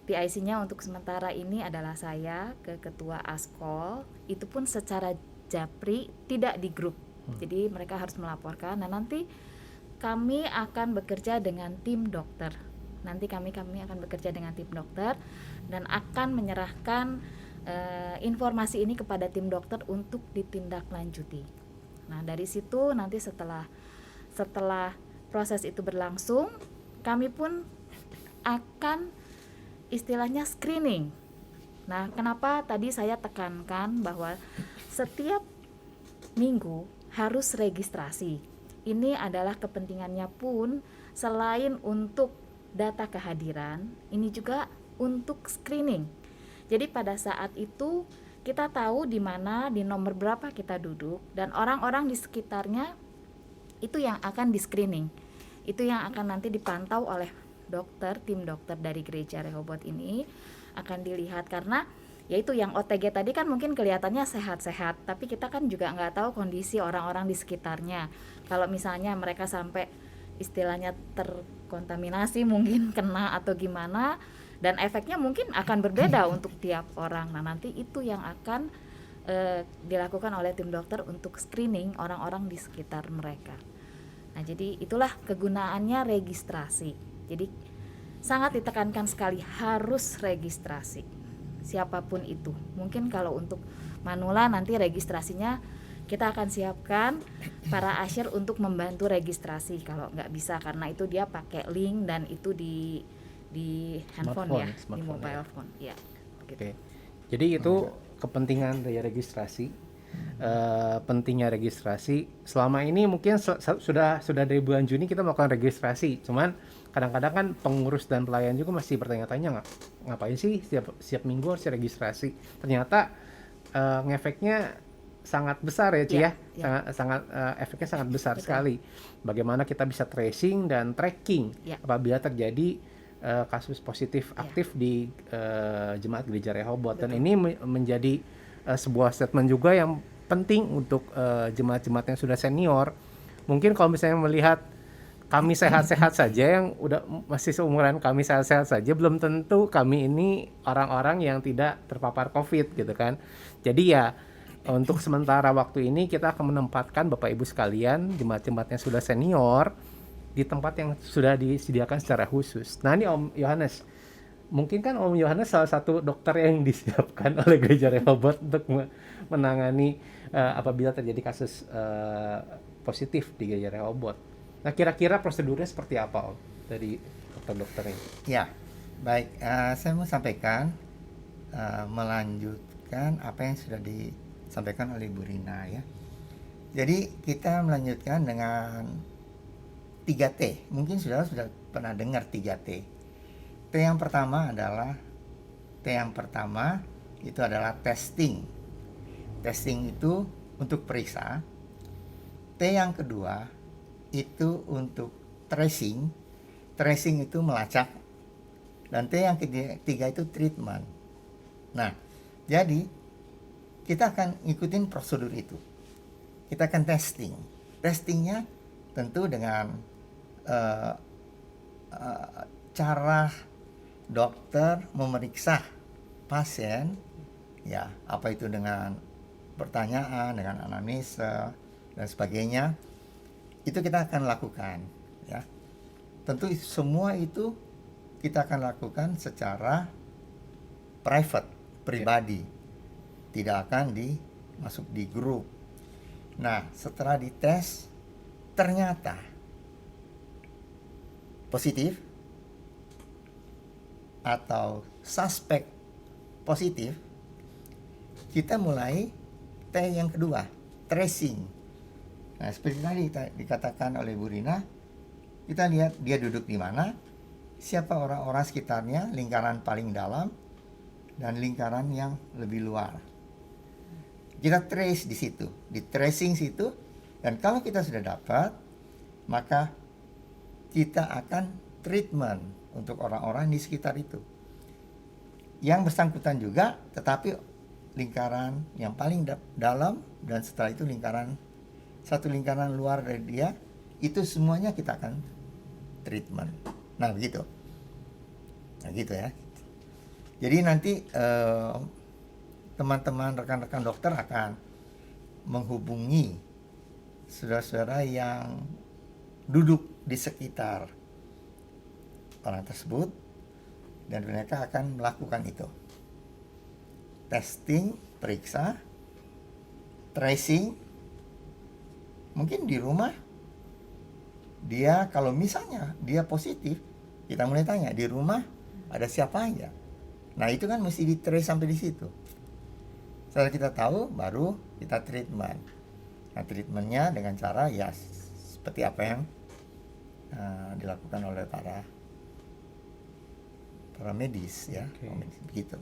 PIC-nya. Untuk sementara ini adalah saya ke ketua Askol, itu pun secara japri, tidak di grup. Jadi mereka harus melaporkan. Nah, nanti kami akan bekerja dengan tim dokter. Kami akan bekerja dengan tim dokter dan akan menyerahkan informasi ini kepada tim dokter untuk ditindaklanjuti. Nah, dari situ nanti setelah proses itu berlangsung, kami pun akan istilahnya screening. Nah, kenapa tadi saya tekankan bahwa setiap minggu harus registrasi. Ini adalah kepentingannya pun selain untuk data kehadiran, ini juga untuk screening. Jadi pada saat itu kita tahu di mana, di nomor berapa kita duduk, dan orang-orang di sekitarnya itu yang akan di screening, itu yang akan nanti dipantau oleh dokter, tim dokter dari Gereja Rehoboth ini akan dilihat. Karena yaitu yang OTG tadi kan mungkin kelihatannya sehat-sehat, tapi kita kan juga nggak tahu kondisi orang-orang di sekitarnya. Kalau misalnya mereka sampai istilahnya terkontaminasi, mungkin kena atau gimana, dan efeknya mungkin akan berbeda untuk tiap orang. Nah nanti itu yang akan dilakukan oleh tim dokter untuk screening orang-orang di sekitar mereka. Nah jadi itulah kegunaannya registrasi. Jadi sangat ditekankan sekali harus registrasi, siapapun itu. Mungkin kalau untuk manula nanti registrasinya kita akan siapkan para asyir untuk membantu registrasi kalau nggak bisa, karena itu dia pakai link dan itu di handphone ya, di mobile phone ya. Oke. Jadi itu kepentingan dari registrasi. Pentingnya registrasi selama ini mungkin sudah dari bulan Juni kita melakukan registrasi, cuman kadang-kadang kan pengurus dan pelayan juga masih bertanya-tanya ngapain sih setiap minggu harus registrasi. Ternyata ngefeknya sangat besar ya Ci ya. Sangat efeknya sangat besar. Betul. Sekali. Bagaimana kita bisa tracing dan tracking apabila terjadi kasus positif aktif di Jemaat Gereja Rehoboth. Dan ini menjadi sebuah statement juga yang penting untuk jemaat-jemaat yang sudah senior. Mungkin kalau misalnya melihat kami sehat-sehat saja, yang udah masih seumuran kami sehat-sehat saja, belum tentu kami ini orang-orang yang tidak terpapar COVID gitu kan. Jadi ya untuk sementara waktu ini kita akan menempatkan Bapak Ibu sekalian, jemaat-jemaat yang sudah senior di tempat yang sudah disediakan secara khusus. Nah ini Om Yohanes, mungkin kan Om Yohanes salah satu dokter yang disiapkan oleh Gereja Rehoboth untuk menangani apabila terjadi kasus positif di Gereja Rehoboth. Nah kira-kira prosedurnya seperti apa Om dari dokter-dokter ini? Ya, baik. Saya mau sampaikan melanjutkan apa yang sudah disampaikan oleh Bu Rina ya. Jadi kita melanjutkan dengan 3T. Mungkin sudah pernah dengar 3T. T yang pertama itu adalah testing. Testing itu untuk periksa. T yang kedua itu untuk tracing. Tracing itu melacak. Dan T yang ketiga itu treatment. Nah, jadi kita akan ikutin prosedur itu. Kita akan testing. Testingnya tentu dengan cara dokter memeriksa pasien, ya apa itu dengan pertanyaan, dengan anamnesa dan sebagainya, itu kita akan lakukan ya. Tentu semua itu kita akan lakukan secara private, pribadi, tidak akan masuk di grup. Nah setelah dites ternyata positif atau suspek positif, kita mulai T yang kedua, tracing. Nah, seperti tadi dikatakan oleh Bu Rina, kita lihat dia duduk di mana, siapa orang-orang sekitarnya, lingkaran paling dalam dan lingkaran yang lebih luar. Kita trace di situ, di tracing situ, dan kalau kita sudah dapat, maka kita akan treatment untuk orang-orang di sekitar itu. Yang bersangkutan juga, tetapi lingkaran yang paling dalam dan setelah itu satu lingkaran luar dari dia, itu semuanya kita akan treatment. Nah begitu. Nah gitu ya. Jadi nanti teman-teman rekan-rekan dokter akan menghubungi saudara-saudara yang duduk di sekitar orang tersebut dan mereka akan melakukan itu. Testing, periksa, tracing. Mungkin di rumah dia, kalau misalnya dia positif, kita mulai tanya di rumah ada siapa aja. Nah itu kan mesti di trace sampai di situ. Setelah kita tahu, baru kita treatment. Nah treatmentnya dengan cara ya seperti apa yang dilakukan oleh para medis ya. Begitu.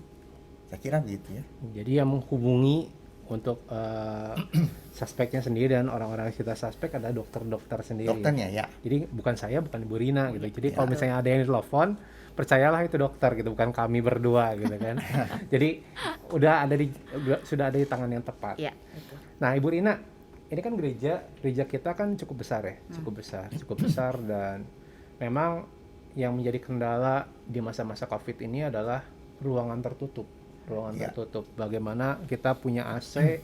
Saya kira begitu ya. Jadi yang menghubungi untuk suspeknya sendiri dan orang-orang yang kita suspek ada dokter-dokter sendiri. Dokternya ya. Jadi bukan saya, bukan Ibu Rina gitu. Jadi Ya. kalau misalnya ada yang ditelepon, percayalah itu dokter gitu, bukan kami berdua gitu kan. Jadi sudah ada di tangan yang tepat. Ya, betul. Nah, Ibu Rina, ini kan gereja kita kan cukup besar ya, cukup besar dan memang yang menjadi kendala di masa-masa COVID ini adalah ruangan tertutup. Bagaimana kita punya AC,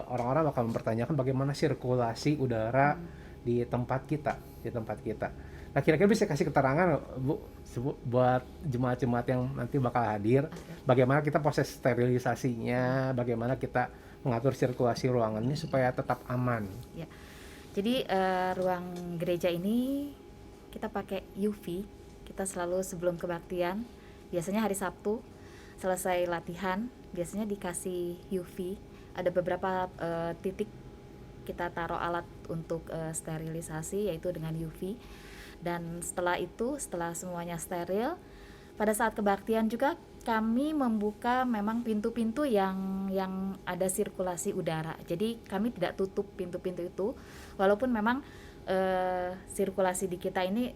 orang-orang bakal mempertanyakan bagaimana sirkulasi udara di tempat kita. Nah, kira-kira bisa kasih keterangan Bu buat jemaat-jemaat yang nanti bakal hadir, bagaimana kita proses sterilisasinya, bagaimana kita mengatur sirkulasi ruangannya supaya tetap aman. Ya. Jadi ruang gereja ini kita pakai UV. Kita selalu sebelum kebaktian, biasanya hari Sabtu selesai latihan, biasanya dikasih UV. Ada beberapa titik kita taruh alat untuk sterilisasi, yaitu dengan UV. Dan setelah semuanya steril, pada saat kebaktian juga kami membuka memang pintu-pintu yang ada sirkulasi udara. Jadi kami tidak tutup pintu-pintu itu, walaupun memang sirkulasi di kita ini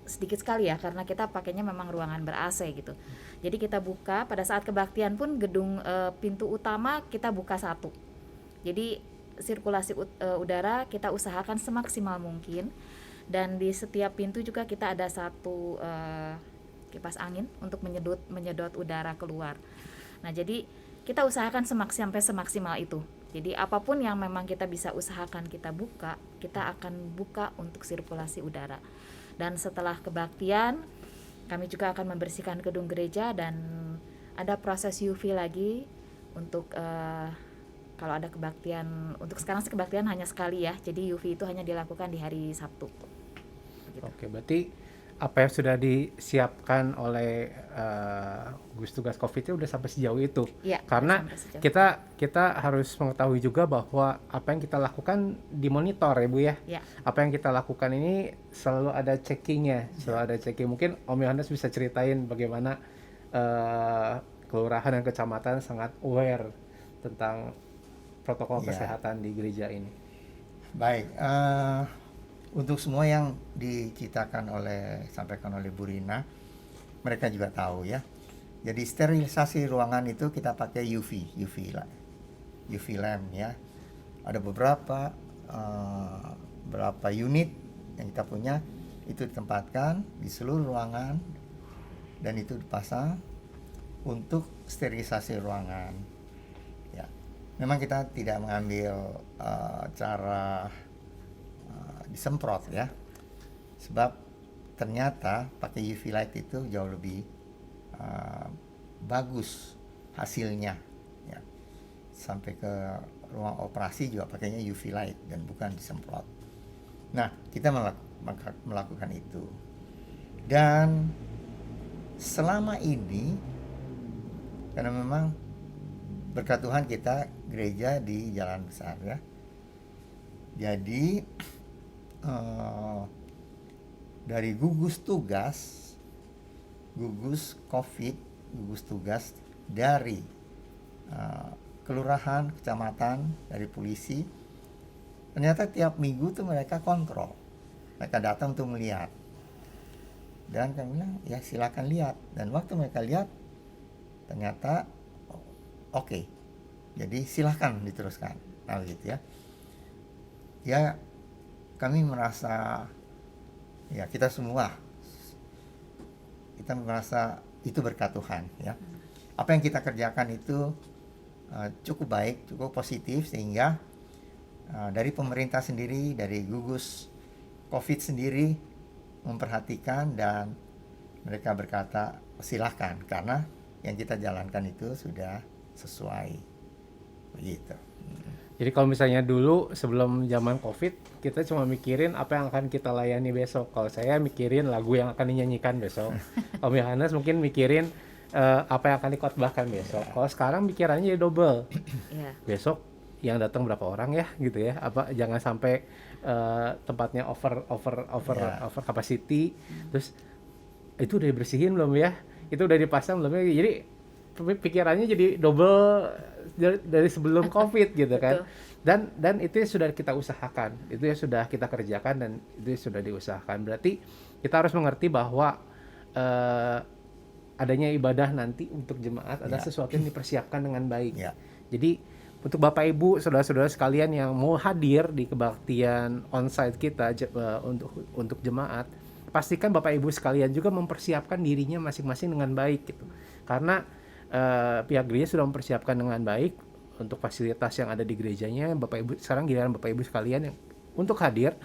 sedikit sekali ya, karena kita pakainya memang ruangan ber-AC gitu. Jadi kita buka pada saat kebaktian pun gedung pintu utama kita buka satu. Jadi sirkulasi udara kita usahakan semaksimal mungkin, dan di setiap pintu juga kita ada satu kipas angin untuk menyedot udara keluar. Nah, jadi kita usahakan sampai semaksimal itu. Jadi apapun yang memang kita bisa usahakan kita buka, kita akan buka untuk sirkulasi udara. Dan setelah kebaktian, kami juga akan membersihkan gedung gereja dan ada proses UV lagi untuk kalau ada kebaktian. Untuk sekarang sih kebaktian hanya sekali ya, jadi UV itu hanya dilakukan di hari Sabtu. Begitu. Oke, berarti apa yang sudah disiapkan oleh gugus tugas COVID itu udah sampai sejauh itu. Ya, karena kita harus mengetahui juga bahwa apa yang kita lakukan dimonitor ya Bu ya. Ya. Apa yang kita lakukan ini selalu ada checkingnya, Mungkin Om Yohanes bisa ceritain bagaimana kelurahan dan kecamatan sangat aware tentang protokol kesehatan di gereja ini. Baik, untuk semua yang sampaikan oleh Bu Rina, mereka juga tahu ya. Jadi sterilisasi ruangan itu kita pakai UV lamp ya. Ada beberapa unit yang kita punya itu ditempatkan di seluruh ruangan dan itu dipasang untuk sterilisasi ruangan. Ya, memang kita tidak mengambil cara disemprot ya, sebab ternyata pakai UV light itu jauh lebih bagus hasilnya ya. Sampai ke ruang operasi juga pakainya UV light dan bukan disemprot. Nah, kita melakukan itu, dan selama ini karena memang berkat Tuhan kita gereja di jalan besar ya, jadi dari gugus tugas dari kelurahan, kecamatan, dari polisi, ternyata tiap minggu tuh mereka kontrol, mereka datang untuk melihat, dan kami bilang ya silakan lihat, dan waktu mereka lihat ternyata oke. Jadi silakan diteruskan. Nah gitu ya. Ya, kami merasa ya kita merasa itu berkat Tuhan ya. Apa yang kita kerjakan itu cukup baik, cukup positif, sehingga dari pemerintah sendiri, dari gugus COVID sendiri memperhatikan, dan mereka berkata silahkan, karena yang kita jalankan itu sudah sesuai begitu. Jadi kalau misalnya dulu sebelum zaman COVID, kita cuma mikirin apa yang akan kita layani besok. Kalau saya mikirin lagu yang akan dinyanyikan besok. Om Yohanes mungkin mikirin apa yang akan dikhotbahkan besok. Kalau sekarang pikirannya jadi double. Besok yang datang berapa orang ya gitu ya. Apa jangan sampai tempatnya over capacity. Terus itu udah dibersihin belum ya? Itu udah dipasang belum ya? Jadi pikirannya jadi double dari sebelum COVID gitu kan. Betul. Dan itu sudah kita usahakan, itu ya sudah kita kerjakan dan itu sudah diusahakan. Berarti kita harus mengerti bahwa eh, adanya ibadah nanti untuk jemaat ada sesuatu yang dipersiapkan dengan baik. Ya. Jadi untuk Bapak Ibu, saudara-saudara sekalian yang mau hadir di kebaktian onsite kita untuk jemaat, pastikan Bapak Ibu sekalian juga mempersiapkan dirinya masing-masing dengan baik gitu. Karena pihak gereja sudah mempersiapkan dengan baik untuk fasilitas yang ada di gerejanya. Bapak Ibu, sekarang giliran Bapak Ibu sekalian yang untuk hadir,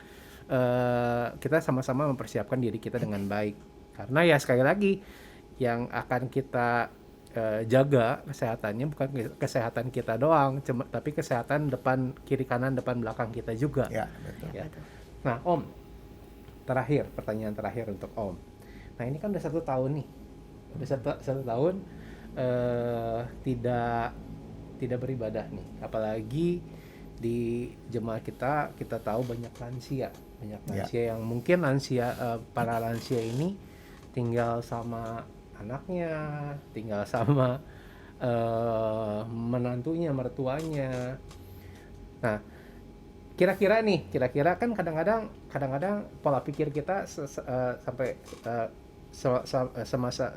kita sama-sama mempersiapkan diri kita dengan baik. Karena ya sekali lagi yang akan kita jaga kesehatannya bukan kesehatan kita doang, tapi kesehatan depan, kiri kanan, depan belakang kita juga. Ya, betul. Ya. Betul. Nah, Om, pertanyaan terakhir untuk Om. Nah, ini kan udah 1 tahun nih, udah satu tahun tidak beribadah nih, apalagi di jemaat kita tahu banyak lansia yang mungkin para lansia ini tinggal sama anaknya, tinggal sama menantunya, mertuanya. Nah, kira-kira kan kadang-kadang pola pikir kita sampai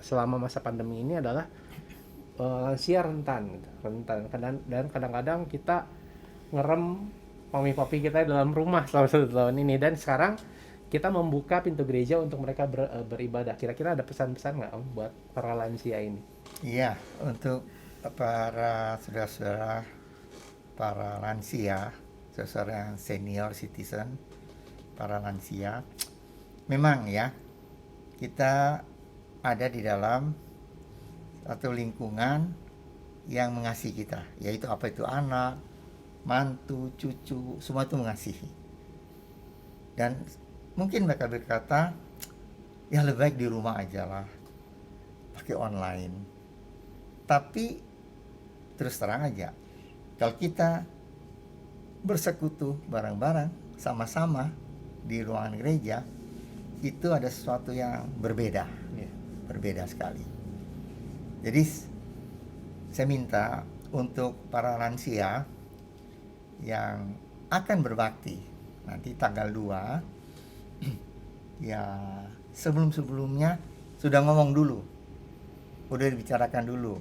selama masa pandemi ini adalah lansia rentan. Dan kadang-kadang kita ngerem mami-papi kita dalam rumah selama 1 tahun ini, dan sekarang kita membuka pintu gereja untuk mereka beribadah. Kira-kira ada pesan-pesan nggak Om buat para lansia ini? Iya, untuk para saudara-saudara, para lansia, saudara yang senior citizen, para lansia, memang ya, kita ada di dalam satu lingkungan yang mengasihi kita, yaitu apa itu anak, mantu, cucu, semua itu mengasihi. Dan mungkin mereka berkata, ya lebih baik di rumah aja lah, pakai online. Tapi terus terang aja, kalau kita bersekutu bareng-bareng, sama-sama di ruangan gereja, itu ada sesuatu yang berbeda, berbeda sekali. Jadi saya minta untuk para lansia yang akan berbakti nanti tanggal 2, ya sebelumnya sudah ngomong dulu, udah dibicarakan dulu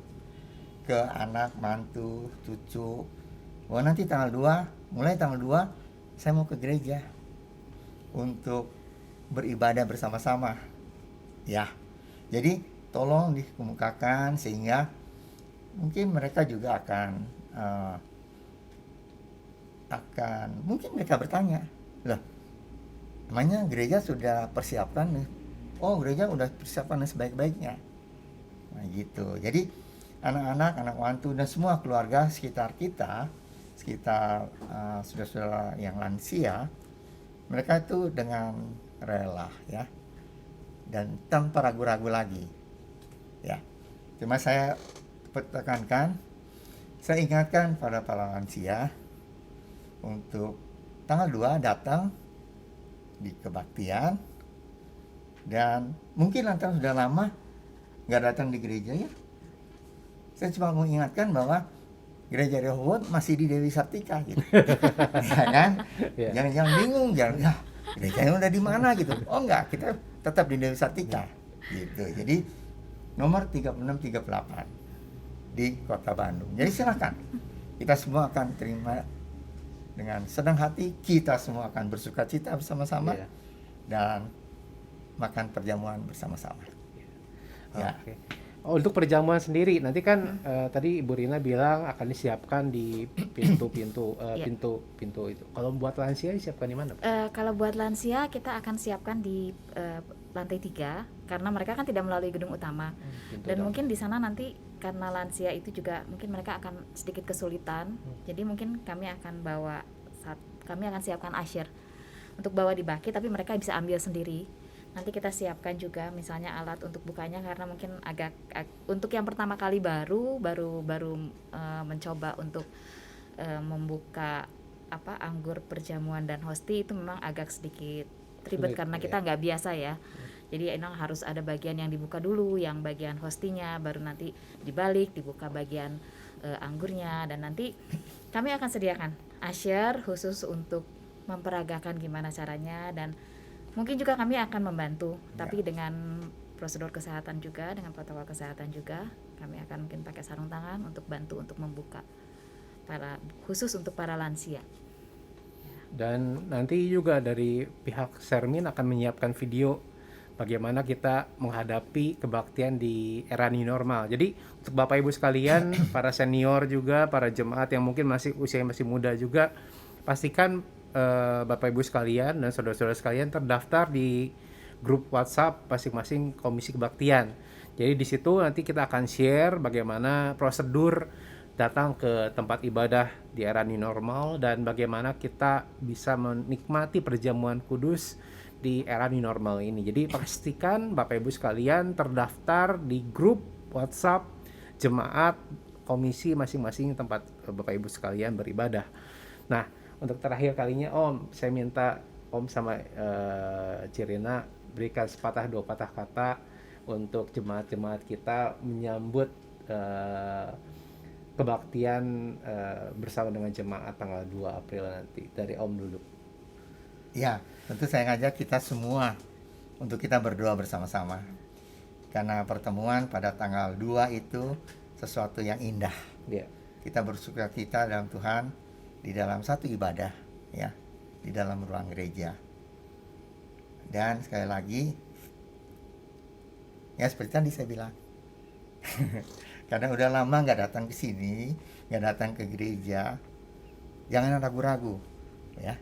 ke anak, mantu, cucu, wah nanti mulai tanggal 2 saya mau ke gereja untuk beribadah bersama-sama ya. Jadi tolong dikemukakan sehingga mungkin mereka juga akan mungkin mereka bertanya, loh namanya gereja sudah persiapkan nih. Oh, gereja udah persiapkan sebaik-baiknya. Nah gitu. Jadi anak-anak, anak mantu dan semua keluarga sekitar kita, saudara-saudara yang lansia, mereka itu dengan rela ya, dan tanpa ragu-ragu lagi ya. Cuma saya tekankan, saya ingatkan pada para lansia untuk tanggal 2 datang di kebaktian, dan mungkin lantaran sudah lama nggak datang di gereja ya, saya cuma mau ingatkan bahwa gereja Rehoboth masih di Dewi Sartika gitu. Ya kan? Jangan bingung, jangan gerejanya udah di mana gitu. Oh enggak, kita tetap di Dewi Sartika gitu. Jadi nomor 3638 di Kota Bandung. Jadi silakan, kita semua akan terima dengan senang hati, kita semua akan bersukacita bersama-sama dan makan perjamuan bersama-sama. Ya. Okay. Oh, untuk perjamuan sendiri nanti kan tadi Ibu Rina bilang akan disiapkan di pintu itu. Kalau buat lansia disiapkan di mana? Kalau buat lansia kita akan siapkan di lantai 3 karena mereka kan tidak melalui gedung utama. Dan mungkin di sana nanti karena lansia itu juga mungkin mereka akan sedikit kesulitan. Jadi mungkin kami akan siapkan usher untuk bawa di baki, tapi mereka bisa ambil sendiri. Nanti kita siapkan juga misalnya alat untuk bukanya karena mungkin untuk yang pertama kali baru mencoba untuk membuka anggur perjamuan dan hosti itu memang agak sedikit ribet karena kita nggak biasa ya. Jadi emang harus ada bagian yang dibuka dulu, yang bagian hostinya, baru nanti dibalik dibuka bagian anggurnya, dan nanti kami akan sediakan asyar khusus untuk memperagakan gimana caranya, dan mungkin juga kami akan membantu, tapi dengan prosedur kesehatan juga, dengan protokol kesehatan juga. Kami akan mungkin pakai sarung tangan untuk bantu untuk membuka khusus untuk para lansia. Dan nanti juga dari pihak Sermin akan menyiapkan video bagaimana kita menghadapi kebaktian di era new normal. Jadi untuk Bapak Ibu sekalian, para senior juga, para jemaat yang mungkin usia masih muda juga, pastikan Bapak Ibu sekalian dan saudara-saudara sekalian terdaftar di grup WhatsApp masing-masing komisi kebaktian. Jadi di situ nanti kita akan share bagaimana prosedur datang ke tempat ibadah di era new normal dan bagaimana kita bisa menikmati perjamuan kudus di era new normal ini. Jadi pastikan Bapak Ibu sekalian terdaftar di grup WhatsApp jemaat komisi masing-masing tempat Bapak Ibu sekalian beribadah. Nah, untuk terakhir kalinya Om, saya minta Om sama Cirina berikan sepatah dua patah kata untuk jemaat-jemaat kita menyambut kebaktian bersama dengan jemaat tanggal 2 April nanti. Dari Om dulu. Ya, tentu saya ngajak kita semua untuk kita berdoa bersama-sama. Karena pertemuan pada tanggal 2 itu sesuatu yang indah. Ya. Kita bersukacita dalam Tuhan di dalam satu ibadah, ya, di dalam ruang gereja. Dan sekali lagi, ya seperti tadi saya bilang, karena udah lama nggak datang ke sini, nggak datang ke gereja, jangan ragu-ragu, ya.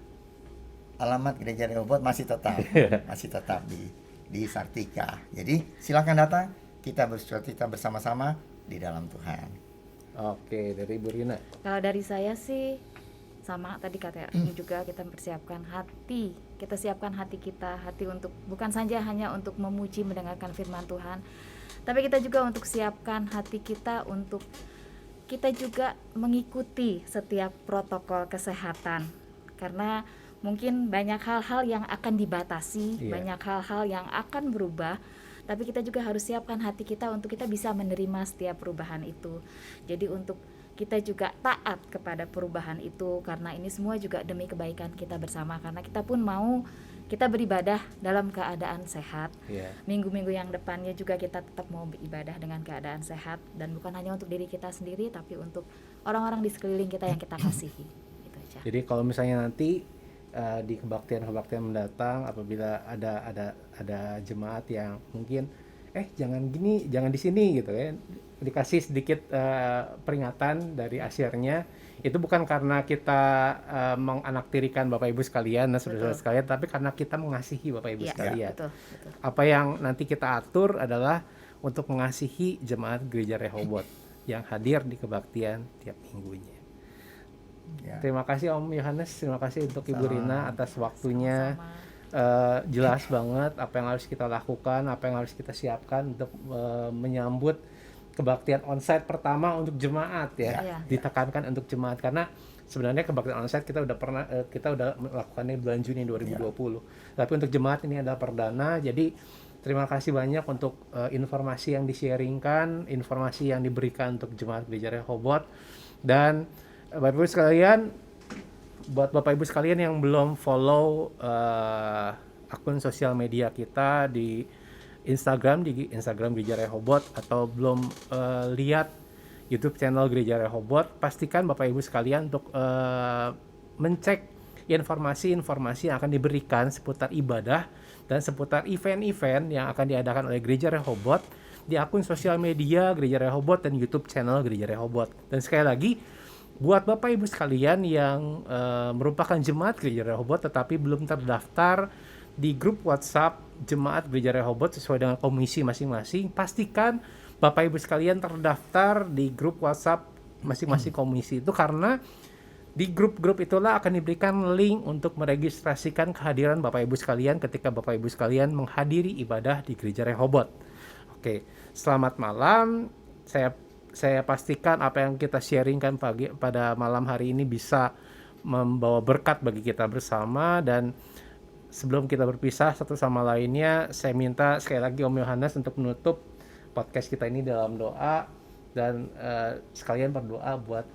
Alamat Gereja Rehoboth masih tetap di Sartika. Jadi silakan datang, kita bersukacita bersama-sama di dalam Tuhan. Oke, dari Ibu Rina. Kalau dari saya sih sama tadi kata juga, kita mempersiapkan hati. Kita siapkan hati kita, hati untuk bukan saja hanya untuk memuji mendengarkan firman Tuhan, tapi kita juga untuk siapkan hati kita untuk kita juga mengikuti setiap protokol kesehatan. Karena mungkin banyak hal-hal yang akan dibatasi, banyak hal-hal yang akan berubah, tapi kita juga harus siapkan hati kita untuk kita bisa menerima setiap perubahan itu. Jadi untuk kita juga taat kepada perubahan itu, karena ini semua juga demi kebaikan kita bersama, karena kita pun mau kita beribadah dalam keadaan sehat. Minggu-minggu yang depannya juga kita tetap mau beribadah dengan keadaan sehat, dan bukan hanya untuk diri kita sendiri, tapi untuk orang-orang di sekeliling kita yang kita kasihi. Gitu aja. Jadi kalau misalnya nanti di kebaktian mendatang, apabila ada jemaat yang mungkin jangan gini, jangan di sini gitu ya, dikasih sedikit peringatan dari asyarnya, itu bukan karena kita menganaktirikan Bapak Ibu sekalian dan saudara-saudara sekalian, tapi karena kita mengasihi Bapak Ibu sekalian. Betul. Apa yang nanti kita atur adalah untuk mengasihi jemaat Gereja Rehoboth yang hadir di kebaktian tiap minggunya. Terima kasih Om Yohanes, terima kasih untuk Ibu Rina atas waktunya. Jelas banget apa yang harus kita lakukan, apa yang harus kita siapkan untuk menyambut kebaktian onsite pertama untuk jemaat ya. Ditekankan untuk jemaat, karena sebenarnya kebaktian onsite kita udah melakukannya bulan Juni 2020. Tapi untuk jemaat ini adalah perdana. Jadi terima kasih banyak untuk informasi yang di-sharingkan, informasi yang diberikan untuk jemaat Gereja Rehoboth. Dan Bapak Ibu sekalian, buat Bapak Ibu sekalian yang belum follow akun sosial media kita di Instagram Gereja Rehoboth, atau belum lihat YouTube channel Gereja Rehoboth, pastikan Bapak Ibu sekalian untuk mencek informasi-informasi yang akan diberikan seputar ibadah dan seputar event-event yang akan diadakan oleh Gereja Rehoboth di akun sosial media Gereja Rehoboth dan YouTube channel Gereja Rehoboth. Dan sekali lagi, buat Bapak Ibu sekalian yang merupakan jemaat Gereja Rehoboth tetapi belum terdaftar di grup WhatsApp jemaat Gereja Rehoboth sesuai dengan komisi masing-masing, pastikan Bapak Ibu sekalian terdaftar di grup WhatsApp masing-masing komisi itu, karena di grup-grup itulah akan diberikan link untuk meregistrasikan kehadiran Bapak Ibu sekalian ketika Bapak Ibu sekalian menghadiri ibadah di Gereja Rehoboth. Oke, selamat malam. Saya pastikan apa yang kita sharingkan pada malam hari ini bisa membawa berkat bagi kita bersama. Dan sebelum kita berpisah satu sama lainnya, saya minta sekali lagi Om Yohanes untuk menutup podcast kita ini dalam doa. dan sekalian berdoa buat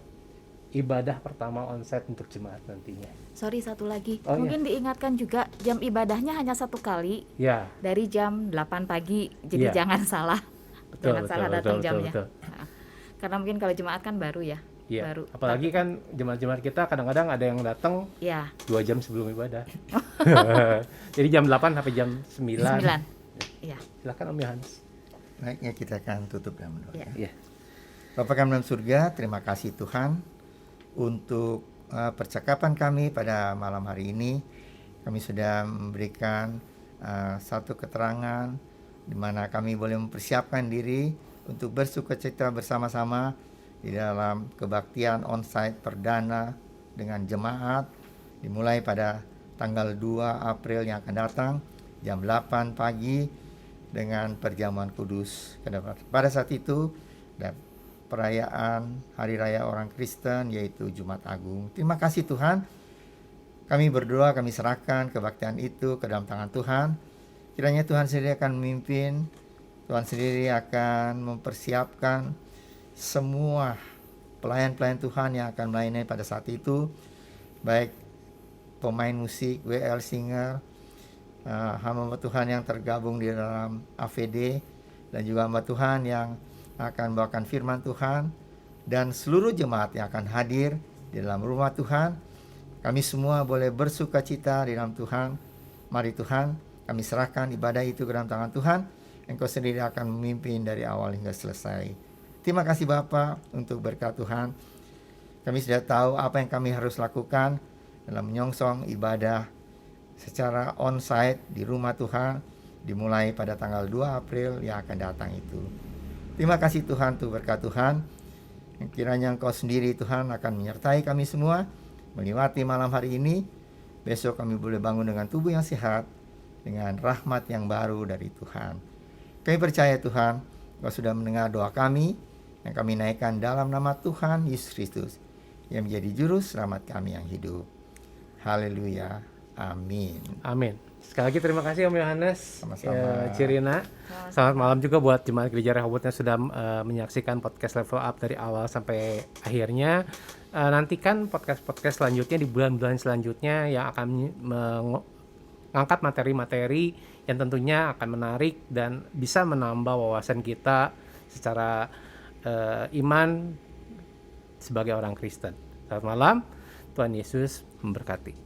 ibadah pertama onsite untuk jemaat nantinya. Sorry, satu lagi. Oh, Mungkin diingatkan juga jam ibadahnya hanya 1 kali Ya, dari jam 8 pagi. Jadi Iya. jangan salah. betul, Jangan betul, salah betul, datang betul, jamnya. betul. Nah, karena mungkin kalau jemaat kan baru ya. Iya. Baru. Apalagi kan jemaat-jemaat kita kadang-kadang ada yang datang Ya, 2 jam sebelum ibadah. Jadi jam 8 sampai jam 9. 9. Iya. Silakan Om Yohanes. Baiknya kita akan tutup dengan doa. Iya. Iya. Bapa kami dalam surga, terima kasih Tuhan untuk percakapan kami pada malam hari ini. Kami sudah memberikan satu keterangan di mana kami boleh mempersiapkan diri untuk bersukacita bersama-sama di dalam kebaktian onsite perdana dengan jemaat dimulai pada tanggal 2 April yang akan datang jam 8 pagi dengan perjamuan kudus. Pada saat itu dan perayaan Hari Raya Orang Kristen yaitu Jumat Agung. Terima kasih Tuhan. Kami berdoa, kami serahkan kebaktian itu ke dalam tangan Tuhan. Kiranya Tuhan sendiri akan memimpin, Tuhan sendiri akan mempersiapkan semua pelayan-pelayan Tuhan yang akan melayani pada saat itu, baik pemain musik, WL singer, hamba Tuhan yang tergabung di dalam AVD, dan juga hamba Tuhan yang akan membawakan firman Tuhan, dan seluruh jemaat yang akan hadir di dalam rumah Tuhan. Kami semua boleh bersuka cita di dalam Tuhan. Mari Tuhan, kami serahkan ibadah itu ke dalam tangan Tuhan. Engkau sendiri akan memimpin dari awal hingga selesai. Terima kasih Bapa untuk berkat Tuhan. Kami sudah tahu apa yang kami harus lakukan dalam menyongsong ibadah secara onsite di rumah Tuhan dimulai pada tanggal 2 April yang akan datang itu. Terima kasih Tuhan untuk berkat Tuhan. Kiranya Engkau sendiri Tuhan akan menyertai kami semua melewati malam hari ini. Besok kami boleh bangun dengan tubuh yang sehat, dengan rahmat yang baru dari Tuhan. Kami percaya Tuhan, Engkau sudah mendengar doa kami yang kami naikkan dalam nama Tuhan Yesus Kristus yang menjadi juru selamat kami yang hidup. Haleluya. Amin. Amin. Sekali lagi terima kasih Om Yohanes, Sama-sama. Cirina. Selamat malam juga buat jemaat Gereja Rehoboth yang sudah menyaksikan podcast Level Up dari awal sampai akhirnya. Nantikan podcast-podcast selanjutnya di bulan-bulan selanjutnya yang akan mengangkat materi-materi yang tentunya akan menarik dan bisa menambah wawasan kita secara iman sebagai orang Kristen. Selamat malam, Tuhan Yesus memberkati.